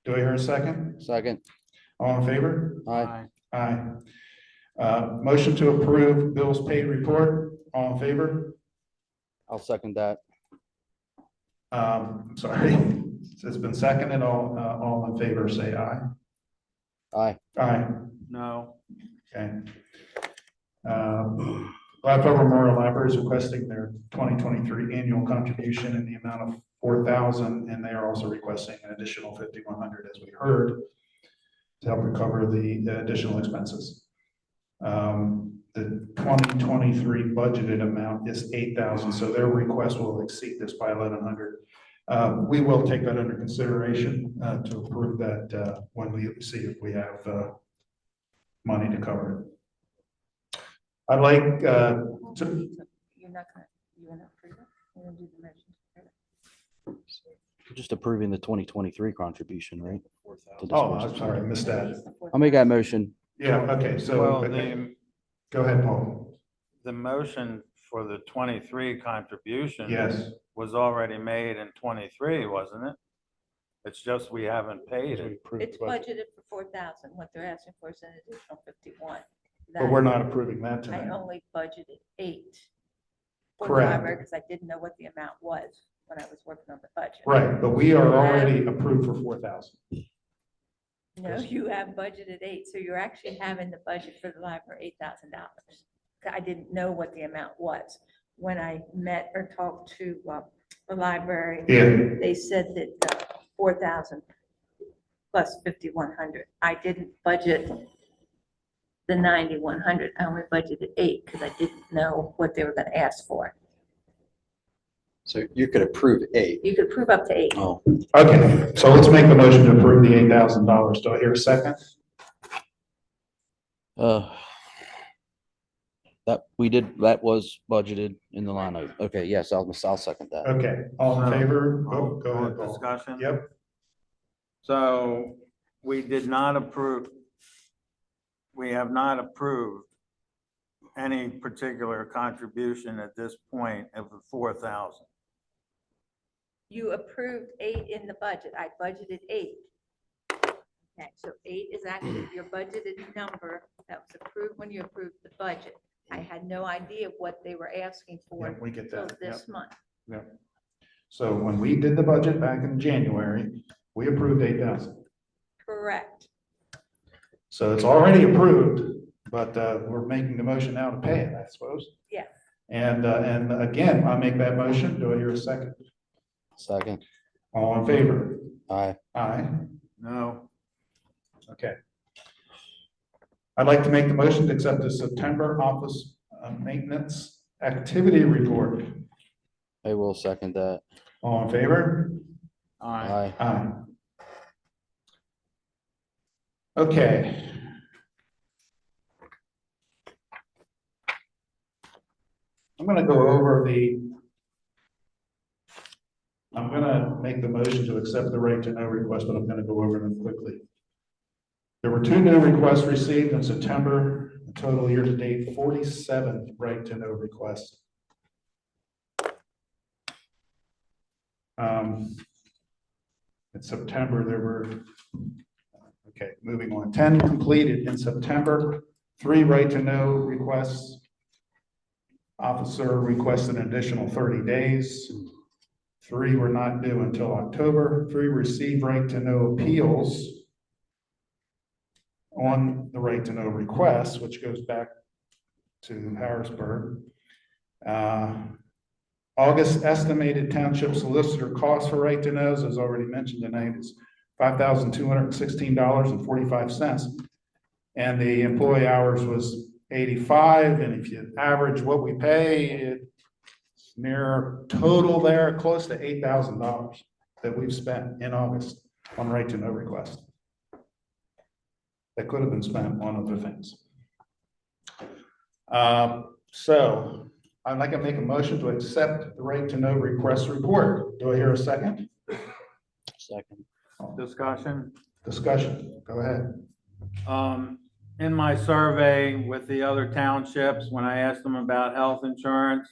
Do I hear a second? Second. All in favor? Aye. Aye. Motion to approve bills paid report. All in favor? I'll second that. Sorry, it's been seconded. All in favor, say aye. Aye. Aye. No. Okay. Gladfellow Memorial Library is requesting their 2023 annual contribution in the amount of $4,000, and they are also requesting an additional $5,100, as we heard, to help recover the additional expenses. The 2023 budgeted amount is $8,000, so their request will exceed this by $1,100. We will take that under consideration to approve that when we see if we have money to cover it. I'd like to. You're not gonna approve it? You're gonna do the motion to approve it? We're just approving the 2023 contribution, right? Oh, I'm sorry, I missed that. I'll make that motion. Yeah, okay, so, Well, okay. Go ahead, Paul. the motion for the 23 contribution. Yes. Was already made in 23, wasn't it? It's just we haven't paid it. It's budgeted for 4,000. What they're asking for is an additional 51. But we're not approving that I tonight. only budgeted 8 for the Correct. library because I didn't know what the amount was when I was working on the budget. Right, but we are already approved for 4,000. No, you have budgeted 8, so you're actually having the budget for the library $8,000. I didn't know what the amount was. When I met or talked to the library, Yeah. they said that 4,000 plus 5,100. I didn't budget the 9,100. I only budgeted 8 because I didn't know what they were going to ask for. So you could approve 8. You could approve up to 8. Oh, Okay, so let's make the motion to approve the $8,000. Do I hear a second? that was budgeted in the line item. Okay, yes, I'll second that. Okay, all in favor? Oh, go All ahead, Paul. discussion? Yep. So we did not approve, we have not approved any particular contribution at this point of the 4,000. You approved 8 in the budget. I budgeted 8. Okay, so 8 is actually your budgeted number that was approved when you approved the budget. I had no idea what they were asking for Yeah, we get until that. this Yep. month. Yep. So when we did the budget back in January, we approved 8,000. Correct. So it's already approved, but we're making the motion now to pay it, I suppose. Yeah. And again, I make that motion. Do I hear a second? Second. All in favor? Aye. Aye. No. Okay. I'd like to make the motion to accept the September office maintenance activity report. I will second that. All in favor? Aye. Aye. Okay. I'm gonna go over I'm gonna make the motion to accept the right to know request, but I'm gonna go over them quickly. There were 2 new requests received in September, a total year to date, 47 right to know requests. In September, there were, okay, moving on, 10 completed in September, 3 right to know requests. Officer requested an additional 30 days. 3 were not due until October. 3 received right to know appeals on the right to know request, which goes back to Harrisburg. August estimated township solicitor cost for right to knows, as already mentioned tonight, is $5,216.45. And the employee hours was 85. And if you average what we pay, it's near total there, close to $8,000 that we've spent in August on right to know request. That could have been spent on other things. So I'd like to make a motion to accept the right to know request report. Do I hear a second? Second. Discussion? Discussion, go ahead. In my survey with the other townships, when I asked them about health insurance,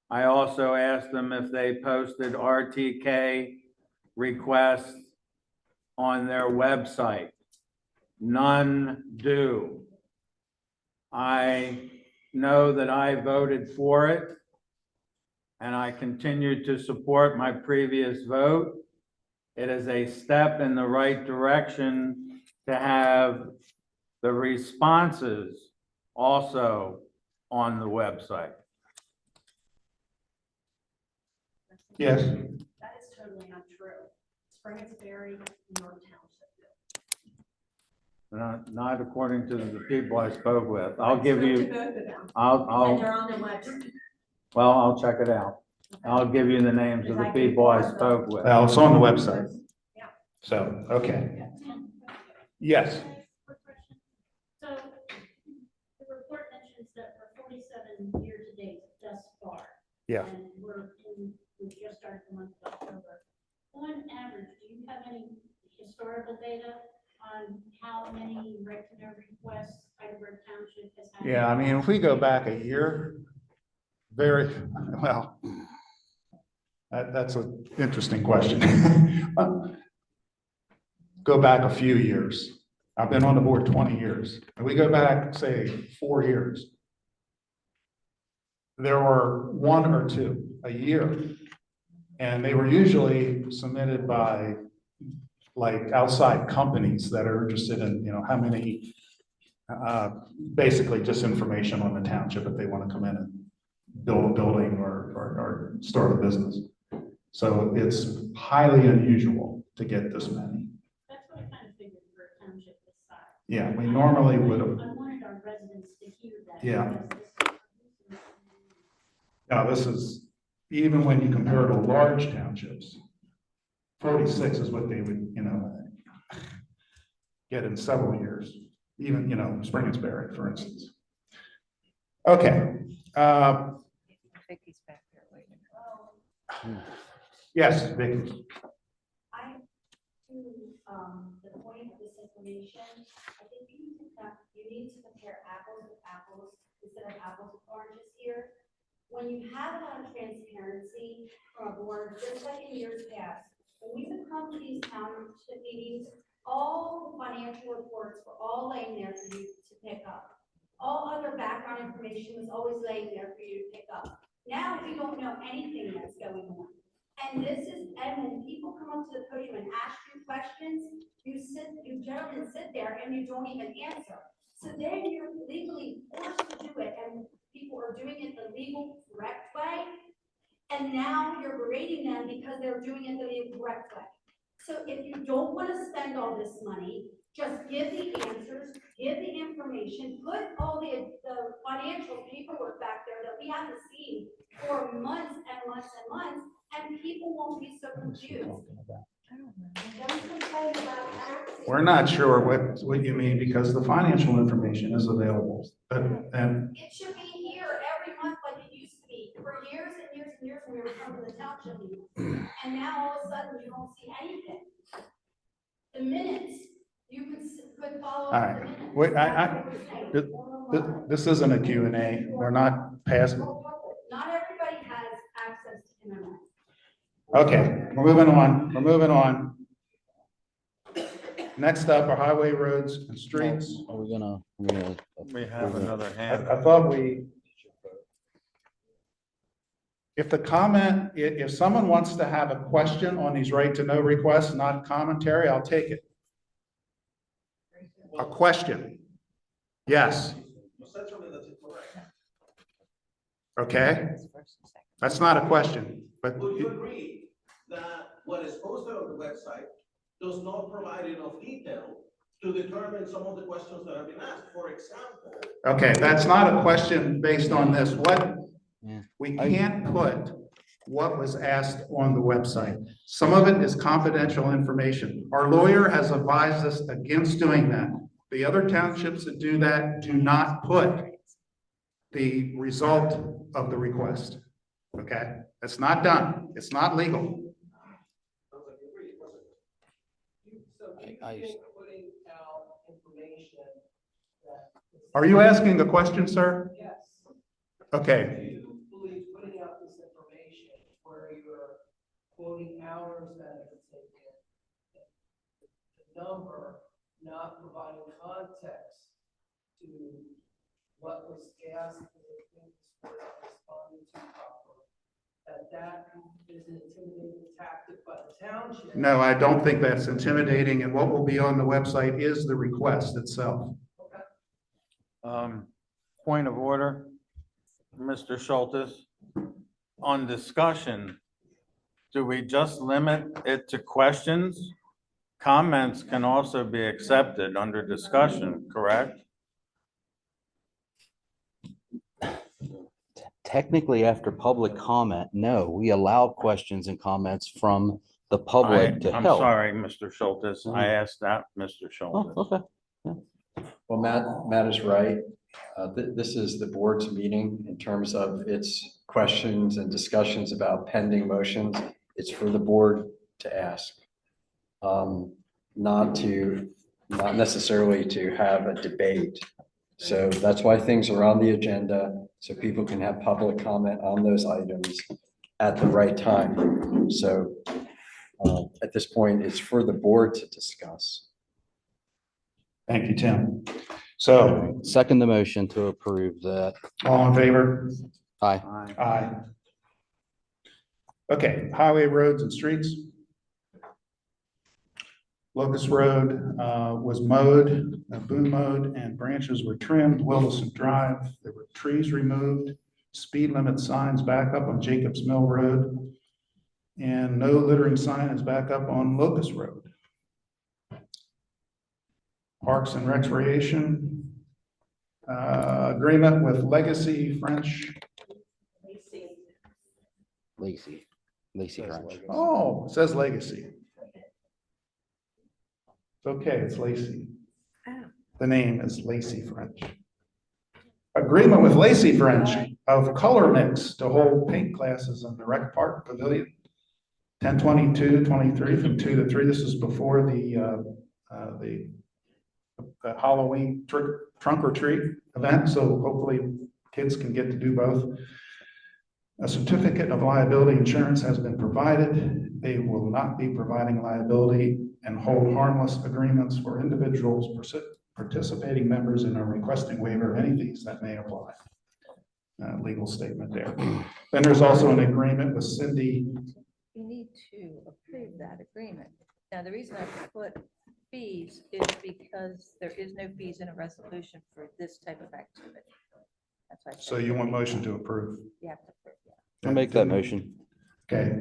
I also asked them if they posted RTK requests on their website. None do. I know that I voted for it, and I continue to support my previous vote. It is a step in the right direction to have the responses also on the website. Yes. That is totally untrue. Springersbury, York Township. Not according to the people I spoke with. I'll give I spoke you, to both of them, I'll, and they're on the website. well, I'll check it out. I'll give you the names of the people I spoke with. Well, it's on the website. Yeah. So, okay. Yes. So the report mentions that for 47 year to date thus far. Yeah. And we just started the month of October. On average, do you have any historical data on how many right to know requests Heidelberg Township has had? Yeah, I mean, if we go back a year, very, well, that's an interesting question. Go back a few years. I've been on the board 20 years. If we go back, say, 4 years, there were 1 or 2 a year. And they were usually submitted by like outside companies that are interested in, how many, basically just information on the township if they want to come in and build a building or start a business. So it's highly unusual to get this many. That's what I kind of figured for a township this size. Yeah, we normally would have. I wanted our residents to hear that. Yeah. because Now, this is, even when you compare to large townships, 46 is what they would, get in several years, even, Springersbury, for instance. Okay. Vicky's back there waiting. Yes, Vicky. I, to the point of this information, I think you need to compare apples with apples instead of apples with oranges here. When you have a lot of transparency from a board, just like in years past, when we would come to these township meetings, all the financial reports were all laying there for you to pick up. All other background information was always laying there for you to pick up. Now we don't know anything that's going on. And when people come up to the podium and ask you questions, you gentlemen sit there and you don't even answer. So then you're legally forced to do it, and people are doing it the legal correct way. And now you're berating them because they're doing it the legal correct way. So if you don't want to spend all this money, just give the answers, give the information, put all the financial paperwork back there that we haven't seen for months and months and months, and people won't be so confused. Don't complain about taxes. We're not sure what you mean because the financial information is available. And It should be here every month like it used to be for years and years and years when we were coming to the township meetings. And now all of a sudden you don't see anything. The minutes, you could follow all up right, the minutes. wait, this isn't a Q&A. We're not passing. Not everybody has access to internet. Okay, we're moving on. Next up are highway, roads, and streets. Are we gonna? We have another hand. I thought if someone wants to have a question on these right to know requests, not commentary, I'll take it. A question. Yes. Okay. That's not a question, but. Would you agree that what is posted on the website does not provide enough detail to determine some of the questions that have been asked? For example. Okay, that's not a question based on this. We can't put what was asked on the website. Some of it is confidential information. Our lawyer has advised us against doing that. The other townships that do that do not put the result of the request. Okay, it's not done. It's not legal. Are you asking a question, sir? Yes. Okay. Do you believe putting out this information where you're quoting hours that have been taken, the number, not providing context to what was asked and the things were not responded to properly, that is an intimidating tactic by the township. No, I don't think that's intimidating, and what will be on the website is the request itself. Point of order, Mr. Schultes, on discussion, do we just limit it to questions? Comments can also be accepted under discussion, correct? Technically, after public comment, no, we allow questions and comments from the public to I'm help. sorry, Mr. Schultes, I asked that, Mr. Schultes. Oh, okay. Well, Matt is right. This is the board's meeting in terms of its questions and discussions about pending motions. It's for the board to ask. Not necessarily to have a debate. So that's why things are on the agenda, so people can have public comment on those items at the right time. So at this point, it's for the board to discuss. Thank you, Tim. So, Second the motion to approve that. all in favor? Aye. Aye. Okay, highway, roads, and streets. Locust Road was mowed, boom mowed, and branches were trimmed. Wilson Drive, there were trees removed. Speed limit signs back up on Jacobs Mill Road. And no littering sign is back up on Locust Road. Parks and Recreation, agreement with Legacy French. Lacy French. Oh, it says Legacy. It's okay, it's Lacey. The name is Lacey French. Agreement with Lacey French of color mix to hold paint classes in the Rec Park Pavilion. 10/22/23 from 2 to 3. This is before the Halloween trunk or treat event, so hopefully kids can get to do both. A certificate of liability insurance has been provided. They will not be providing liability and hold harmless agreements for individuals, participating members, and are requesting waiver of any fees that may apply. Legal statement there. Then there's also an agreement with Cindy. You need to approve that agreement. Now, the reason I put fees is because there is no fees in a resolution for this type of activity. That's why I said So you want motion to approve? you have to approve, yeah. I'll make that motion. Okay,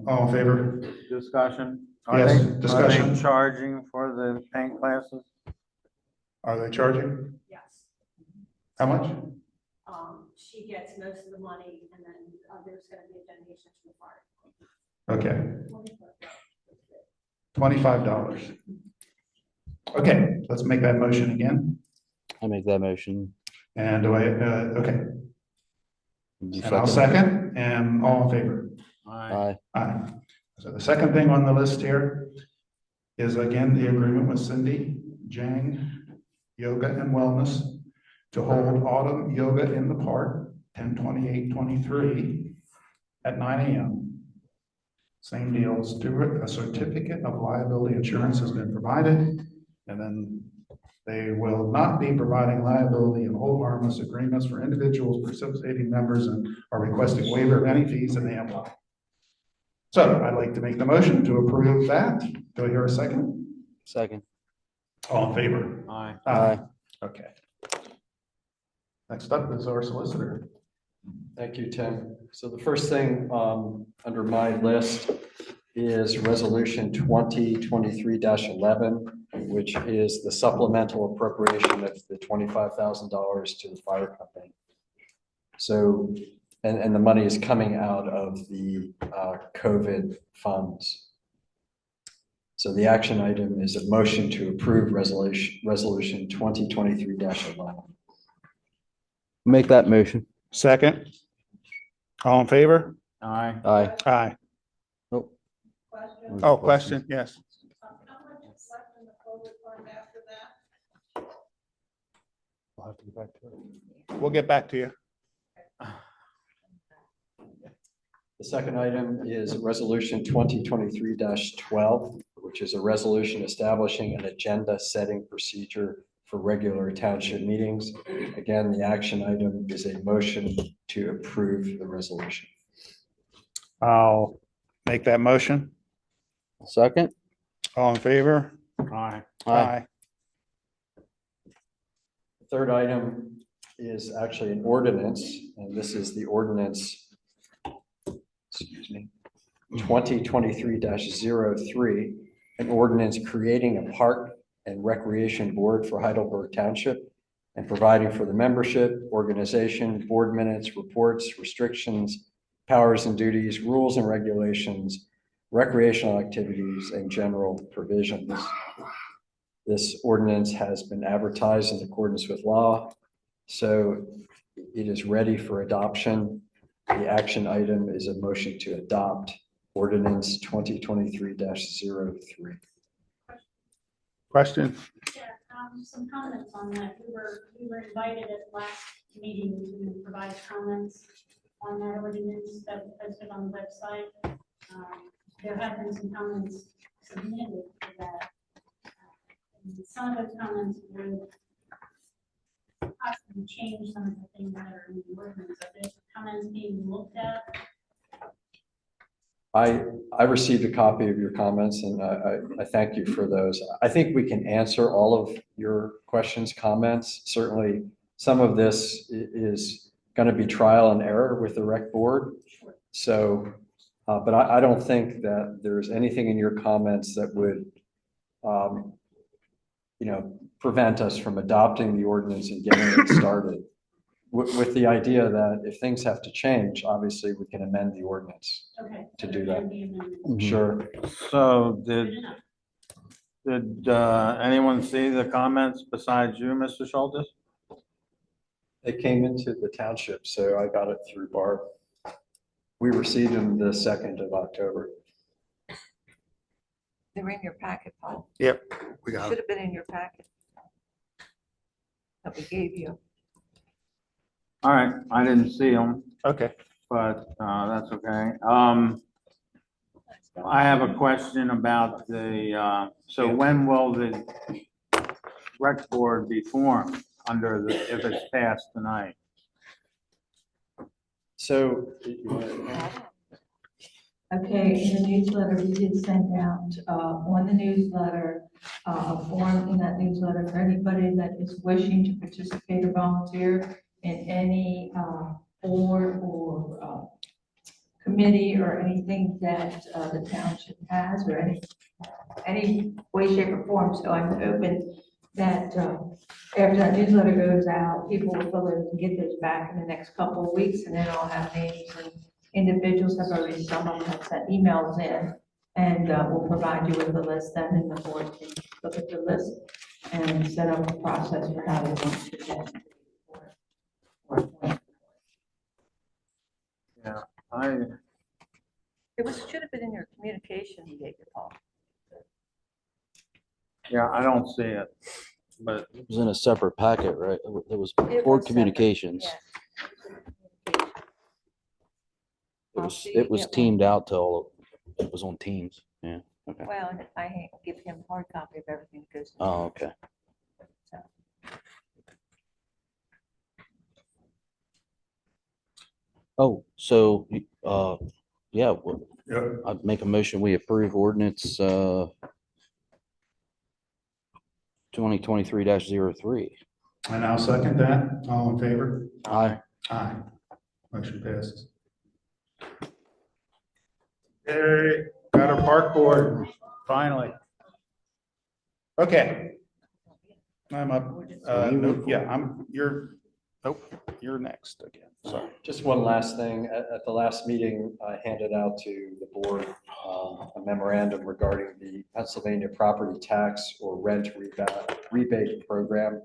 all in favor? Discussion? Yes, Are discussion. they charging for the paint classes? Are they charging? Yes. How much? She gets most of the money and then there's gonna be a donation to the park. Okay. $25. Okay, let's make that motion again. I make that motion. And do I, okay. You And I'll second, and all in favor? Aye. Aye. So the second thing on the list here is again, the agreement with Cindy Jang Yoga and Wellness to hold autumn yoga in the park, 10/28/23 at 9 a.m. Same deal, Stuart, a certificate of liability insurance has been provided, and then they will not be providing liability and hold harmless agreements for individuals, participating members, and are requesting waiver of any fees that may apply. So I'd like to make the motion to approve that. Do I hear a second? Second. All in favor? Aye. Aye. Okay. Next up is our solicitor. Thank you, Tim. So the first thing under my list is Resolution 2023-11, which is the supplemental appropriation of the $25,000 to the fire company. So, and the money is coming out of the COVID funds. So the action item is a motion to approve resolution 2023-11. Make that motion. Second. All in favor? Aye. Aye. Aye. Oh. Oh, question, yes. How much is left in the COVID fund after that? We'll have to get back to it. We'll get back to you. The second item is resolution 2023-12, which is a resolution establishing an agenda-setting procedure for regular township meetings. Again, the action item is a motion to approve the resolution. I'll make that motion. Second? All in favor? Aye. Aye. The third item is actually an ordinance, and this is the ordinance, excuse me, 2023-03, an ordinance creating a park and recreation board for Heidelberg Township and providing for the membership, organization, board minutes, reports, restrictions, powers and duties, rules and regulations, recreational activities, and general provisions. This ordinance has been advertised in accordance with law, so it is ready for adoption. The action item is a motion to adopt ordinance 2023-03. Question? Yeah, some comments on that. We were invited at last meeting to provide comments on that ordinance that was posted on the website. There have been some comments submitted for that. And some of those comments would possibly change some of the things that are in the ordinance. Are those comments being looked at? I received a copy of your comments, and I thank you for those. I think we can answer all of your questions, comments. Certainly, some of this is going to be trial and error with the rec board. So, but I don't think that there's anything in your comments that would, prevent us from adopting the ordinance and getting it started. With the idea that if things have to change, obviously we can amend the ordinance to do that. Sure. So did anyone see the comments besides you, Mr. Schultes? It came into the township, so I got it through Barb. We received them the 2nd of October. They're in your packet, Paul. Yep, we got Should it. have been in your packet that we gave you. All right, I didn't see them, Okay. but that's okay. I have a question about the, so when will the rec board be formed under the, if it's passed tonight? So, Okay, in the newsletter, we did send out, on the newsletter, a form in that newsletter for anybody that is wishing to participate or volunteer in any, board or, committee or anything that, the township has or any way, shape or form. So I'm hoping that, after that newsletter goes out, people will fill in and get those back in the next couple of weeks, and then I'll have names and individuals have already, some of them have sent emails in, and we'll provide you with the list then, and the board can look at the list and set up a process for how they want to get. Yeah, Should have been in your communication you gave your Paul. yeah, I don't see it, but It was in a separate packet, right? It was It board was communications. separate, It I'll was, see it was it when- teamed out till, it was on Teams. Yeah, okay. Well, and I give him hard copy of everything that goes. to Oh, him, okay. so. Oh, so, yeah, well, I'd make a motion, we approve ordinance, 2023-03. And I'll second that. All in favor? Aye. Aye. Motion passes. Hey, got our park board, finally. Okay. I'm up. No, yeah, you're next again. Sorry. just one last thing. At the last meeting, I handed out to the board a memorandum regarding the Pennsylvania property tax or rent rebate program.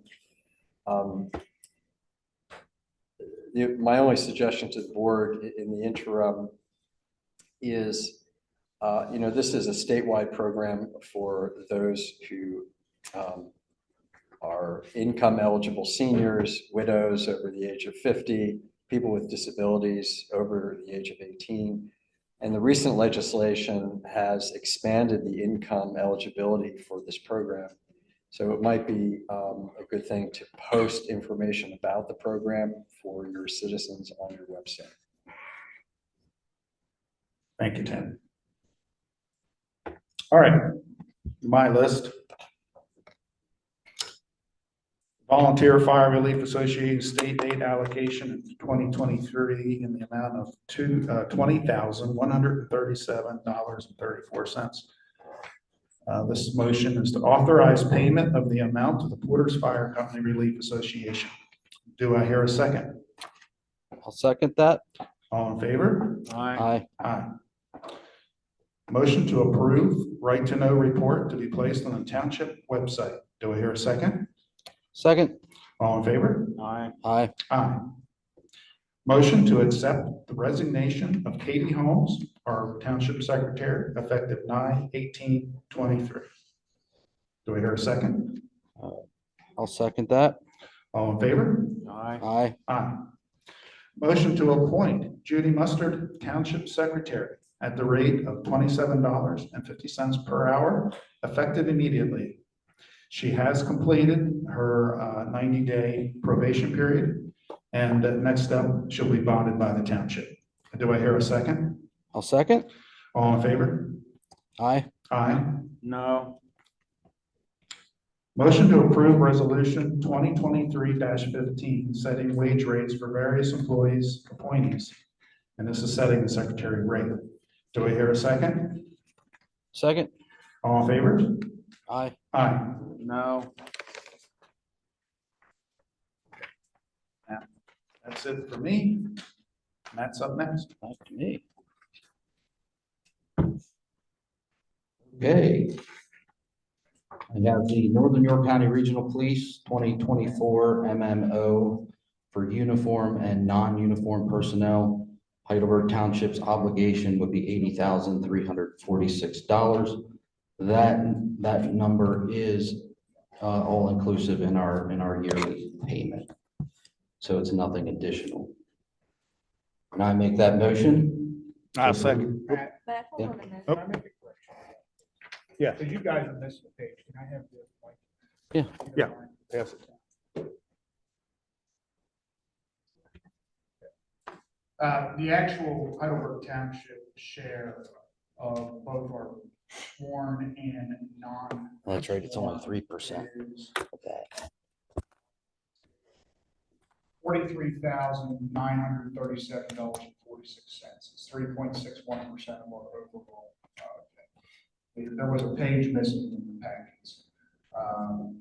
My only suggestion to the board in the interim is, this is a statewide program for those who are income eligible seniors, widows over the age of 50, people with disabilities over the age of 18. And the recent legislation has expanded the income eligibility for this program. So it might be a good thing to post information about the program for your citizens on your website. Thank you, Tim. All right, my list. Volunteer Fire Relief Association state aid allocation in 2023 in the amount of $20,137.34. This motion is to authorize payment of the amount to the Porter's Fire Company Relief Association. Do I hear a second? I'll second that. All in favor? Aye. Aye. Motion to approve right to know report to be placed on the township website. Do I hear a second? Second. All in favor? Aye. Aye. Aye. Motion to accept the resignation of Katie Holmes, our township secretary, effective 9/18/23. Do I hear a second? I'll second that. All in favor? Aye. Aye. Aye. Motion to appoint Judy Mustard, township secretary, at the rate of $27.50 per hour, effective immediately. She has completed her 90-day probation period, and next up, she'll be bonded by the township. Do I hear a second? I'll second. All in favor? Aye. Aye. No. Motion to approve resolution 2023-15, setting wage rates for various employees, appointees, and this is setting the secretary rate. Do I hear a second? Second. All in favor? Aye. Aye. No. That's it for me. Matt's up next. Back to me. Okay. I have the Northern York County Regional Police 2024 MMO for uniform and non-uniform personnel. Heidelberg Township's obligation would be $80,346. That number is all inclusive in our yearly payment. So it's nothing additional. Can I make that motion? I'll second. Matt, hold on a minute. Oh. Can I make a correction? Yeah. Because you guys are missing a page. Can I have the? Yeah. Yeah. Pass it. The actual Heidelberg Township share of both our sworn and non. That's right, it's only 3% of that. $43,937.46. It's 3.61% of our overall. There was a page missing in the packets.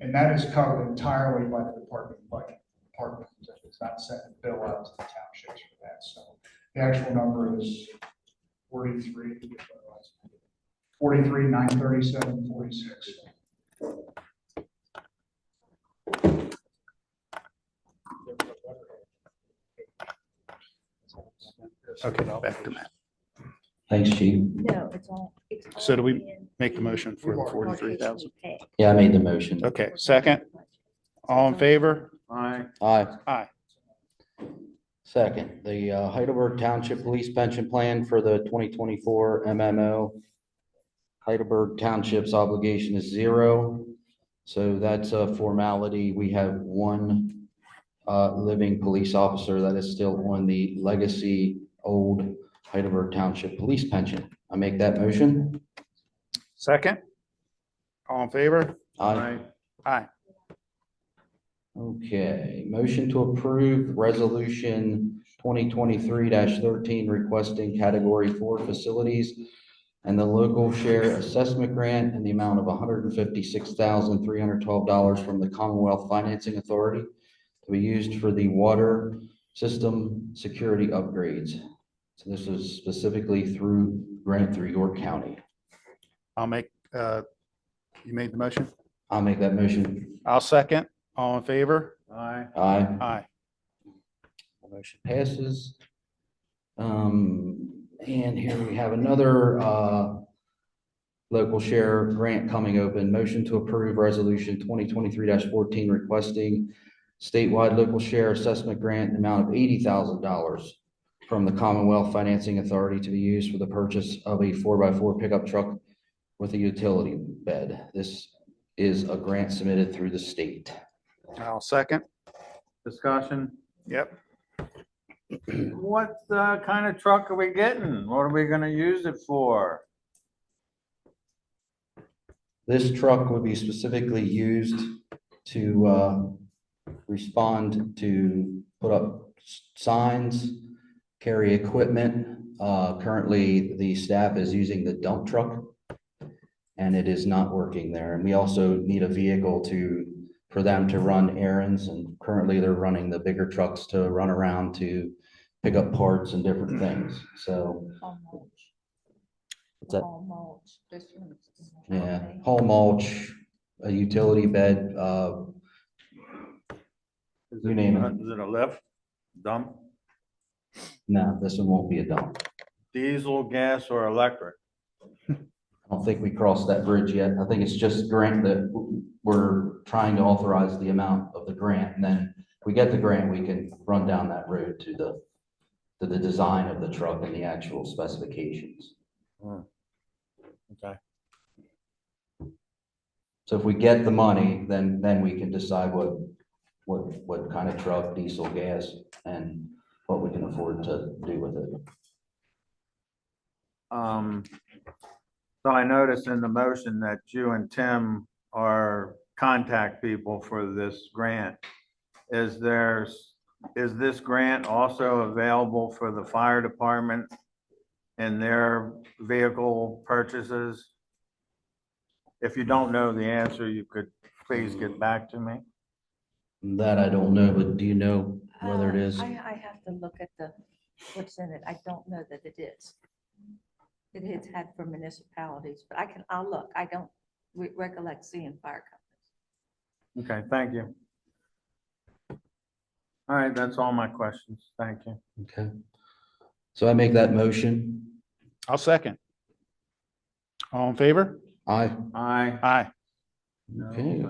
And that is covered entirely by the department budget. It's not set a bill out to the townships for that. So the actual number is 43,937.46. Okay, back to Matt. Thanks, Chief. No, it's So do we in make the motion for the 43,000? pay. Yeah, I made the motion. Okay, second. All in favor? Aye. Aye. Aye. Second, the Heidelberg Township Police Pension Plan for the 2024 MMO. Heidelberg Township's obligation is $0. So that's a formality. We have one living police officer that is still on the legacy old Heidelberg Township Police Pension. I make that motion. Second. All in favor? Aye. Aye. Okay, motion to approve resolution 2023-13 requesting category 4 facilities and the local share assessment grant in the amount of $156,312 from the Commonwealth Financing Authority to be used for the water system security upgrades. So this is specifically through grant through York County. I'll make, you made the motion? I'll make that motion. I'll second. All in favor? Aye. Aye. Aye. Motion passes. And here we have another local share grant coming open. Motion to approve resolution 2023-14 requesting statewide local share assessment grant in the amount of $80,000 from the Commonwealth Financing Authority to be used for the purchase of a 4x4 pickup truck with a utility bed. This is a grant submitted through the state. I'll second. Discussion? Yep. What kind of truck are we getting? What are we gonna use it for? This truck would be specifically used to respond to put up signs, carry equipment. Currently, the staff is using the dump truck, and it is not working there. And we also need a vehicle for them to run errands, and currently they're running the bigger trucks to run around to pick up parts and different things. So what's that? All mulch, this one's. Yeah, haul mulch, a utility bed, you name it. Is it a lift, dump, No, this one won't be a dump. diesel, gas, or electric? I don't think we crossed that bridge yet. I think it's just grant that we're trying to authorize the amount of the grant. And then if we get the grant, we can run down that road to the design of the truck and the actual specifications. Okay. So if we get the money, then we can decide what kind of truck, diesel, gas, and what we can afford to do with it. So I noticed in the motion that you and Tim are contact people for this grant. Is this grant also available for the fire department and their vehicle purchases? If you don't know the answer, you could please get back to me. That I don't know, but do you know whether it is? I have to look at what's in it. I don't know that it is. It has had for municipalities, but I'll look. I don't recollect seeing fire companies. Okay, thank you. All right, that's all my questions. Thank you. Okay. So I make that motion. I'll second. All in favor? Aye. Aye. Aye. Okay.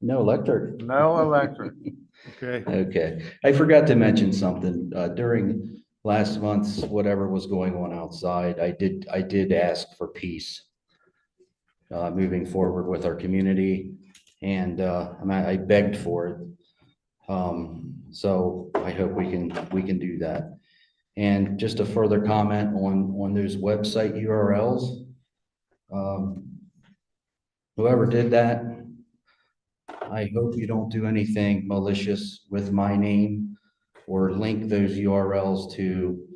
No electric. No electric. Okay. Okay. I forgot to mention something. During last month's, whatever was going on outside, I did ask for peace moving forward with our community, and I begged for it. So I hope we can do that. And just a further comment on those website URLs. Whoever did that, I hope you don't do anything malicious with my name or link those URLs to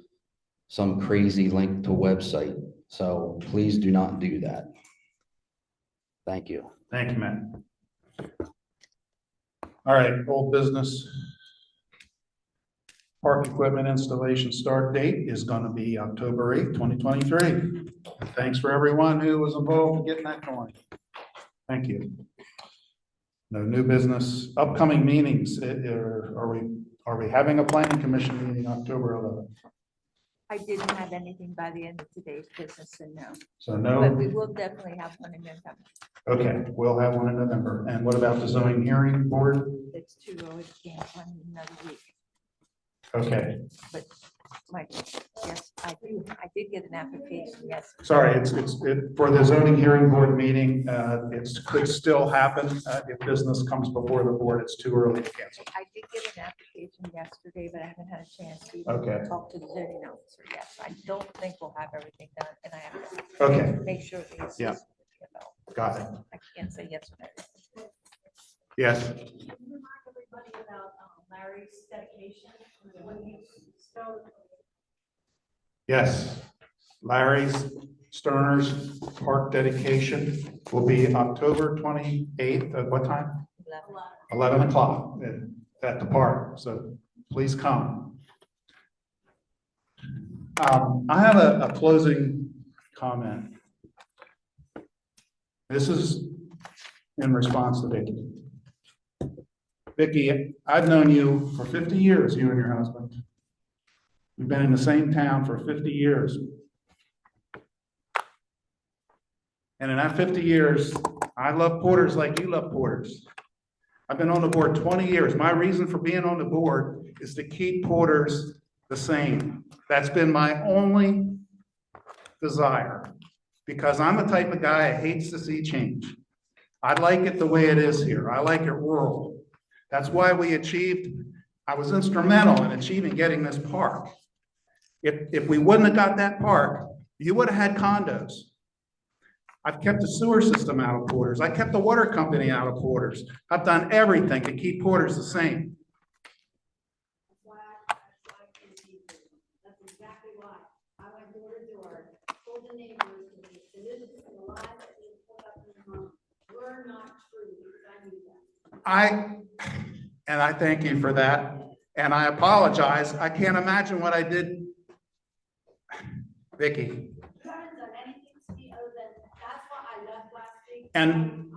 some crazy link to website. So please do not do that. Thank you. Thank you, Matt. All right, old business. Park equipment installation start date is going to be October 8th, 2023. Thanks for everyone who was involved in getting that going. Thank you. No new business. Upcoming meetings. Are we having a planning commission meeting October 11th? I didn't have anything by the end of today's business, and no. So no. But we will definitely have one in November. Okay, we'll have one in November. And what about the zoning hearing board? It's too early to plan one in another week. Okay. But yes, I did get an application, yes. Sorry, it's for the zoning hearing board meeting. It could still happen if business comes before the board. It's too early to cancel. I did get an application yesterday, but I haven't had a chance to Okay. talk to the zoning officer yet. So I don't think we'll have everything done, and I have to Okay. make sure the assist Yeah. with the developer. Got it. I can't say yes or no. Yes. Can you remind everybody about Larry's dedication? When he started. Yes. Larry's Sterner's park dedication will be October 28th at what time? 11 o'clock at the park. So please come. I have a closing comment. This is in response to Vicki. Vicki, I've known you for 50 years, you and your husband. We've been in the same town for 50 years. And in that 50 years, I love Porters like you love Porters. I've been on the board 20 years. My reason for being on the board is to keep Porter's the same. That's been my only desire, because I'm the type of guy that hates to see change. I like it the way it is here. I like it rural. That's why I was instrumental in achieving getting this park. If we wouldn't have got that park, you would have had condos. I've kept the sewer system out of Porter's. I kept the water company out of Porter's. I've done everything to keep Porter's the same. That's exactly why. I went door to door, told the neighbors, the nuisance and the lies that they put up in the home were not true, because I knew that. And I thank you for that. And I apologize. I can't imagine what I did. Vicky. You haven't done anything to me other than, that's why I left last week. And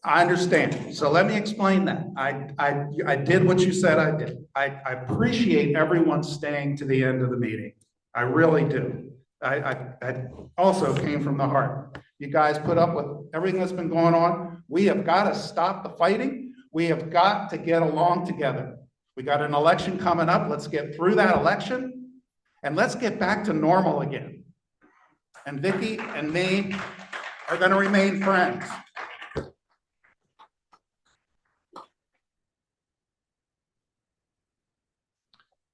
I understand. So let me explain that. I did what you said I did. I appreciate everyone staying to the end of the meeting. I really do. I also came from the heart. You guys put up with everything that's been going on. We have got to stop the fighting. We have got to get along together. We got an election coming up. Let's get through that election and let's get back to normal again. And Vicky and me are going to remain friends.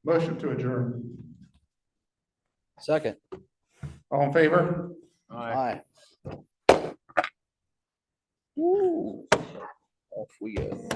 Motion to adjourn. Second. All in favor? Aye. Off we go.